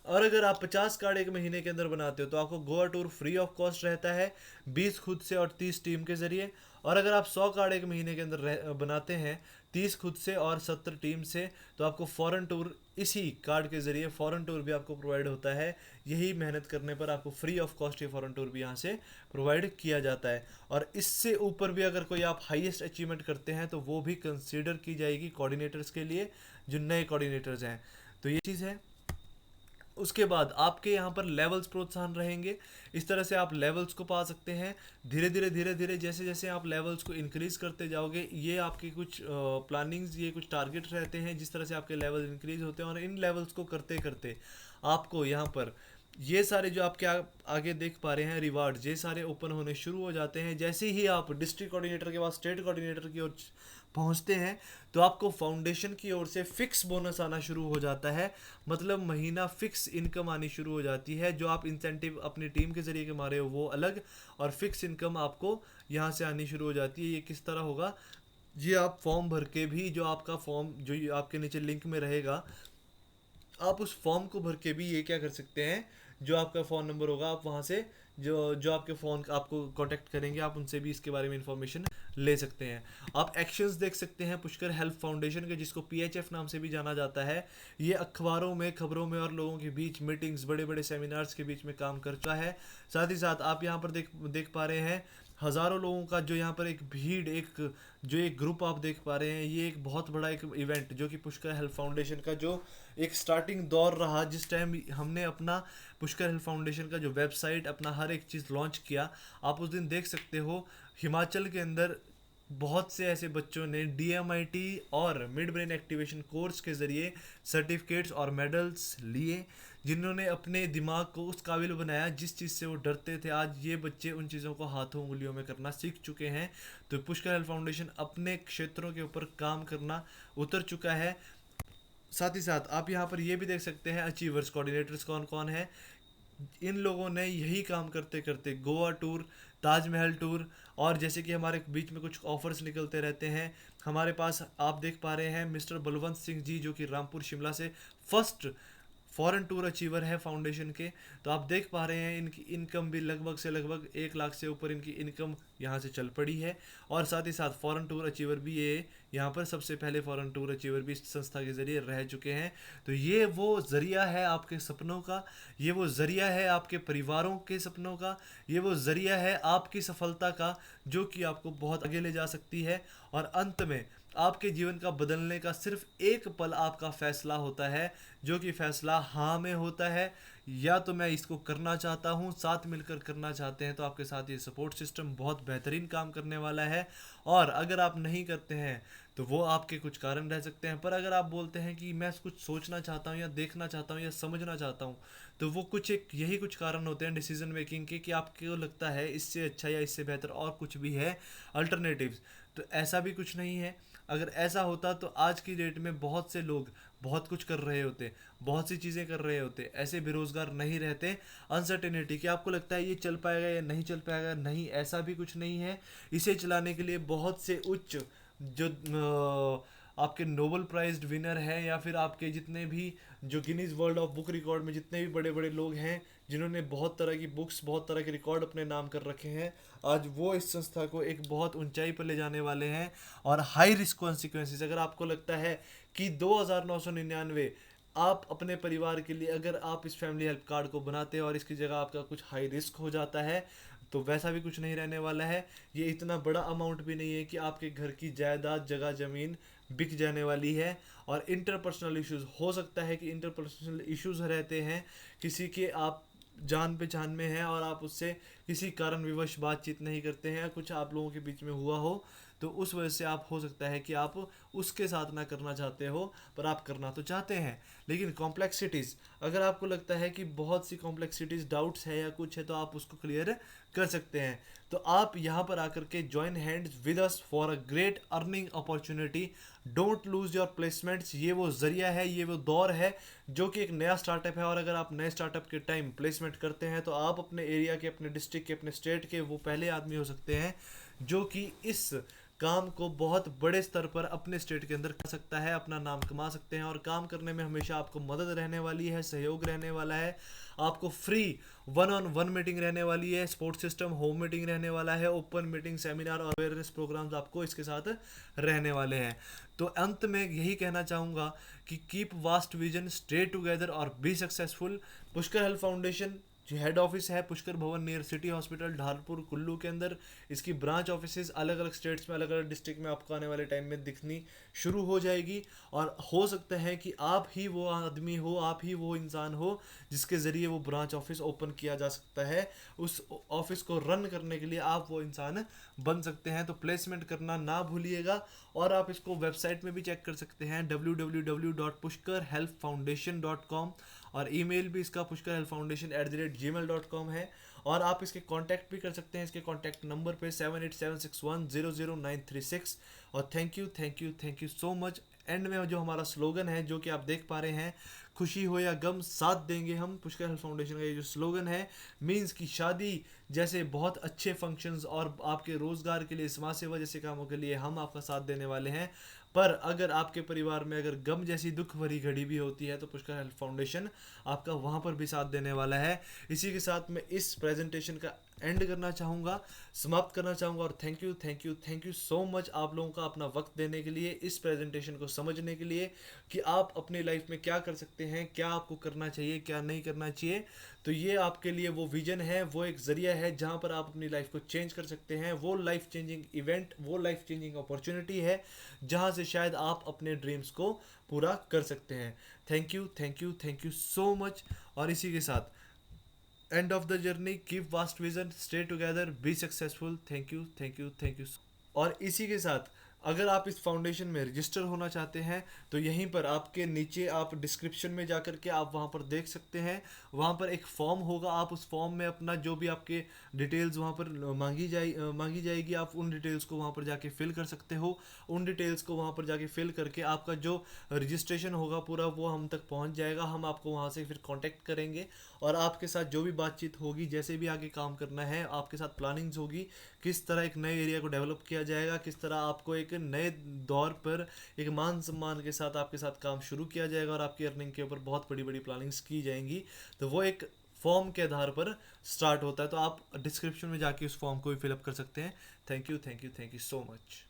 और अगर आप 50 कार्ड एक महीने के अंदर बनाते हो तो आपको Goa tour free of cost रहता है, 20 खुद से और 30 टीम के जरिए। और अगर आप 100 कार्ड एक महीने के अंदर बनाते हैं, 30 खुद से और 70 टीम से, तो आपको फॉरेन टूर इसी कार्ड के जरिए फॉरेन टूर भी आपको प्रोवाइड होता है। यही मेहनत करने पर आपको फ्री ऑफ कॉस्ट ये फॉरेन टूर भी यहाँ से प्रोवाइड किया जाता है। और इससे ऊपर भी अगर कोई आप हाईएस्ट अचीवमेंट करते हैं तो वो भी कंसीडर की जाएगी कोऑर्डिनेटर्स के लिए, जो नए कोऑर्डिनेटर्स हैं। तो ये चीज़ है। उसके बाद आपके यहाँ पर लेवल्स प्रोत्साहन रहेंगे। इस तरह से आप लेवल्स को पा सकते हैं। धीरे धीरे जैसे जैसे आप लेवल्स को इंक्रीज करते जाओगे, ये आपके कुछ प्लानिंग्स, ये कुछ टारगेट रहते हैं, जिस तरह से आपके लेवल इंक्रीज होते हैं। और इन लेवल्स को करते करते आपको यहाँ पर ये सारे जो आपके आगे देख पा रहे हैं रिवार्ड्स, ये सारे ओपन होने शुरू हो जाते हैं। जैसे ही आप डिस्ट्रिक्ट कोऑर्डिनेटर के बाद स्टेट कोऑर्डिनेटर की ओर पहुंचते हैं, तो आपको फाउंडेशन की ओर से फिक्स बोनस आना शुरू हो जाता है। मतलब महीना फिक्स इनकम आनी शुरू हो जाती है। जो आप इंसेंटिव अपनी टीम के जरिए कमा रहे हो वो अलग, और फिक्स इनकम आपको यहाँ से आनी शुरू हो जाती है। ये किस तरह होगा, ये आप फॉर्म भर के भी, जो आपका फॉर्म जो आपके नीचे लिंक में रहेगा, आप उस फॉर्म को भर के भी ये क्या कर सकते हैं, जो आपका फ़ोन नंबर होगा आप वहाँ से जो जो आपके फ़ोन आपको कांटेक्ट करेंगे, आप उनसे भी इसके बारे में इंफॉर्मेशन ले सकते हैं। आप एक्शंस देख सकते हैं पुष्कर हेल्थ फाउंडेशन के, जिसको पीएचएफ नाम से भी जाना जाता है। ये अखबारों में, खबरों में और लोगों के बीच मीटिंग्स, बड़े बड़े सेमिनार्स के बीच में काम करता है। साथ ही साथ आप यहाँ पर देख पा रहे हैं हज़ारों लोगों का जो यहाँ पर एक भीड़, एक ग्रुप आप देख पा रहे हैं। ये एक बहुत बड़ा एक इवेंट, जो कि पुष्कर हेल्थ फाउंडेशन का जो एक स्टार्टिंग दौर रहा, जिस टाइम हमने अपना पुष्कर हेल्थ फाउंडेशन का जो वेबसाइट, अपना हर एक चीज़ लॉन्च किया, आप उस दिन देख सकते हो हिमाचल के अंदर बहुत से ऐसे बच्चों ने डीएमआईटी और मिड ब्रेन एक्टिवेशन कोर्स के ज़रिए सर्टिफिकेट्स और मेडल्स लिए, जिन्होंने अपने दिमाग को उस काबिल बनाया जिस चीज़ से वो डरते थे। आज ये बच्चे उन चीज़ों को हाथों उंगलियों में करना सीख चुके हैं। तो पुष्कर हेल्थ फाउंडेशन अपने क्षेत्रों के ऊपर काम करना उतर चुका है। साथ ही साथ आप यहाँ पर ये भी देख सकते हैं अचीवर्स कोऑर्डिनेटर्स कौन कौन है। इन लोगों ने यही काम करते करते गोवा टूर, ताजमहल टूर, और जैसे कि हमारे बीच में कुछ ऑफर्स निकलते रहते हैं, हमारे पास आप देख पा रहे हैं मिस्टर बलवंत सिंह जी जो कि रामपुर शिमला से फर्स्ट फॉरेन टूर अचीवर है फाउंडेशन के। तो आप देख पा रहे हैं इनकी इनकम भी लगभग से लगभग 1 लाख से ऊपर इनकी इनकम यहाँ से चल पड़ी है। और साथ ही साथ फॉरेन टूर अचीवर भी ये यहाँ पर सबसे पहले फॉरेन टूर अचीवर भी इस संस्था के ज़रिए रह चुके हैं। तो ये वो ज़रिया है आपके सपनों का, ये वो ज़रिया है आपके परिवारों के सपनों का, ये वो ज़रिया है आपकी सफलता का, जो कि आपको बहुत आगे ले जा सकती है। और अंत में आपके जीवन का बदलने का सिर्फ एक पल आपका फैसला होता है, जो कि फैसला हाँ में होता है, या तो मैं इसको करना चाहता हूँ, साथ मिलकर करना चाहते हैं तो आपके साथ ये सपोर्ट सिस्टम बहुत बेहतरीन काम करने वाला है। और अगर आप नहीं करते हैं तो वो आपके कुछ कारण रह सकते हैं, पर अगर आप बोलते हैं कि मैं कुछ सोचना चाहता हूँ या देखना चाहता हूँ या समझना चाहता हूँ, तो वो कुछ एक यही कुछ कारण होते हैं डिसीजन मेकिंग के, कि आपको लगता है इससे अच्छा या इससे बेहतर और कुछ भी है अल्टरनेटिव्स। तो ऐसा भी कुछ नहीं है। अगर ऐसा होता तो आज की डेट में बहुत से लोग बहुत कुछ कर रहे होते, बहुत सी चीज़ें कर रहे होते, ऐसे बेरोज़गार नहीं रहते। अनसर्टेनिटी कि आपको लगता है ये चल पाएगा या नहीं चल पाएगा, नहीं, ऐसा भी कुछ नहीं है। इसे चलाने के लिए बहुत से उच्च जो आपके नोबल प्राइज्ड विनर हैं, या फिर आपके जितने भी जो Guinness world of book record में जितने भी बड़े बड़े लोग हैं जिन्होंने बहुत तरह की बुक्स, बहुत तरह के रिकॉर्ड अपने नाम कर रखे हैं, आज वो इस संस्था को एक बहुत ऊंचाई पर ले जाने वाले हैं। और हाई रिस्क कॉन्सिक्वेंसेस, अगर आपको लगता है कि 2999 आप अपने परिवार के लिए अगर आप इस फैमिली हेल्प कार्ड को बनाते हैं और इसकी जगह आपका कुछ हाई रिस्क हो जाता है, तो वैसा भी कुछ नहीं रहने वाला है। ये इतना बड़ा अमाउंट भी नहीं है कि आपके घर की जायदाद, जगह ज़मीन बिक जाने वाली है। और इंटरपर्सनल इश्यूज, हो सकता है कि इंटरपर्सनल इश्यूज रहते हैं, किसी के आप जान पहचान में हैं और आप उससे किसी कारण विवश बातचीत नहीं करते हैं, कुछ आप लोगों के बीच में हुआ हो, तो उस वजह से आप हो सकता है कि आप उसके साथ ना करना चाहते हो, पर आप करना तो चाहते हैं। लेकिन कॉम्प्लेक्सिटीज़, अगर आपको लगता है कि बहुत सी कॉम्प्लेक्सिटीज़, डाउट्स है या कुछ है, तो आप उसको क्लियर कर सकते हैं। तो आप यहाँ पर आकर के join hands with us for a great earning opportunity. Don't lose your placements. ये वो जरिया है, ये वो दौर है जो कि एक नया स्टार्टअप है, और अगर आप नए स्टार्टअप के टाइम प्लेसमेंट करते हैं तो आप अपने एरिया के, अपने डिस्ट्रिक्ट के, अपने स्टेट के वो पहले आदमी हो सकते हैं जो कि इस काम को बहुत बड़े स्तर पर अपने स्टेट के अंदर कर सकता है, अपना नाम कमा सकते हैं। और काम करने में हमेशा आपको मदद रहने वाली है, सहयोग रहने वाला है, आपको फ्री 1-on-1 मीटिंग रहने वाली है, सपोर्ट सिस्टम होम मीटिंग रहने वाला है, ओपन मीटिंग, सेमिनार और अवेयरनेस प्रोग्राम्स आपको इसके साथ रहने वाले हैं। तो अंत में यही कहना चाहूँगा कि keep vast vision, stay together और be successful. Pushkar health foundation जो हेड ऑफिस है Pushkar Bhawan near city hospital Dhalpur Kullu के अंदर, इसकी ब्रांच ऑफिसेज अलग अलग स्टेट्स में, अलग अलग डिस्ट्रिक्ट में आपको आने वाले टाइम में दिखनी शुरू हो जाएगी। और हो सकता है कि आप ही वो आदमी हो, आप ही वो इंसान हो जिसके ज़रिए वो ब्रांच ऑफिस ओपन किया जा सकता है। उस ऑफिस को रन करने के लिए आप वो इंसान बन सकते हैं। तो प्लेसमेंट करना ना भूलिएगा, और आप इसको वेबसाइट में भी चेक कर सकते हैं www.pushkarhealthfoundation.com, और ईमेल भी इसका pushkarhealthfoundation@gmail.com है। और आप इसके कांटेक्ट भी कर सकते हैं इसके कांटेक्ट नंबर पे 7876100936। और thank you, thank you, thank you so much. And में जो हमारा स्लोगन है जो कि आप देख पा रहे हैं, खुशी हो या गम साथ देंगे हम, पुष्कर हेल्थ फाउंडेशन का ये जो स्लोगन है, मींस कि शादी जैसे बहुत अच्छे फंक्शंस और आपके रोज़गार के लिए, समाज सेवा जैसे कामों के लिए हम आपका साथ देने वाले हैं। पर अगर आपके परिवार में अगर गम जैसी दुख भरी घड़ी भी होती है तो पुष्कर हेल्थ फाउंडेशन आपका वहाँ पर भी साथ देने वाला है। इसी के साथ मैं इस प्रेजेंटेशन का एंड करना चाहूँगा, समाप्त करना चाहूँगा। और thank you, thank you, thank you so much आप लोगों का अपना वक्त देने के लिए, इस प्रेजेंटेशन को समझने के लिए कि आप अपनी लाइफ में क्या कर सकते हैं, क्या आपको करना चाहिए, क्या नहीं करना चाहिए। तो ये आपके लिए वो विजन है, वो एक ज़रिया है जहाँ पर आप अपनी लाइफ को चेंज कर सकते हैं। वो लाइफ चेंजिंग इवेंट, वो लाइफ चेंजिंग अपॉर्चुनिटी है जहाँ से शायद आप अपने ड्रीम्स को पूरा कर सकते हैं। Thank you, thank you, thank you so much. और इसी के साथ end of the journey, keep vast vision, stay together, be successful. Thank you, thank you, thank you. और इसी के साथ अगर आप इस फाउंडेशन में रजिस्टर होना चाहते हैं तो यहीं पर आपके नीचे आप डिस्क्रिप्शन में जा कर के आप वहाँ पर देख सकते हैं। वहाँ पर एक फॉर्म होगा, आप उस फॉर्म में अपना जो भी आपके डिटेल्स वहाँ पर मांगी जाएगी, आप उन डिटेल्स को वहाँ पर जाके फिल कर सकते हो। उन डिटेल्स को वहाँ पर जाके फिल करके आपका जो रजिस्ट्रेशन होगा पूरा वो हम तक पहुँच जाएगा। हम आपको वहाँ से फिर कांटेक्ट करेंगे और आपके साथ जो भी बातचीत होगी, जैसे भी आगे काम करना है, आपके साथ प्लानिंग्स होगी, किस तरह एक नए एरिया को डेवलप किया जाएगा, किस तरह आपको एक नए दौर पर एक मान सम्मान के साथ आपके साथ काम शुरू किया जाएगा और आपकी अर्निंग के ऊपर बहुत बड़ी बड़ी प्लानिंग्स की जाएंगी। तो वो एक फॉर्म के आधार पर स्टार्ट होता है। तो आप डिस्क्रिप्शन में जाके उस फॉर्म को भी फिलअप कर सकते हैं। Thank you, thank you, thank you so much.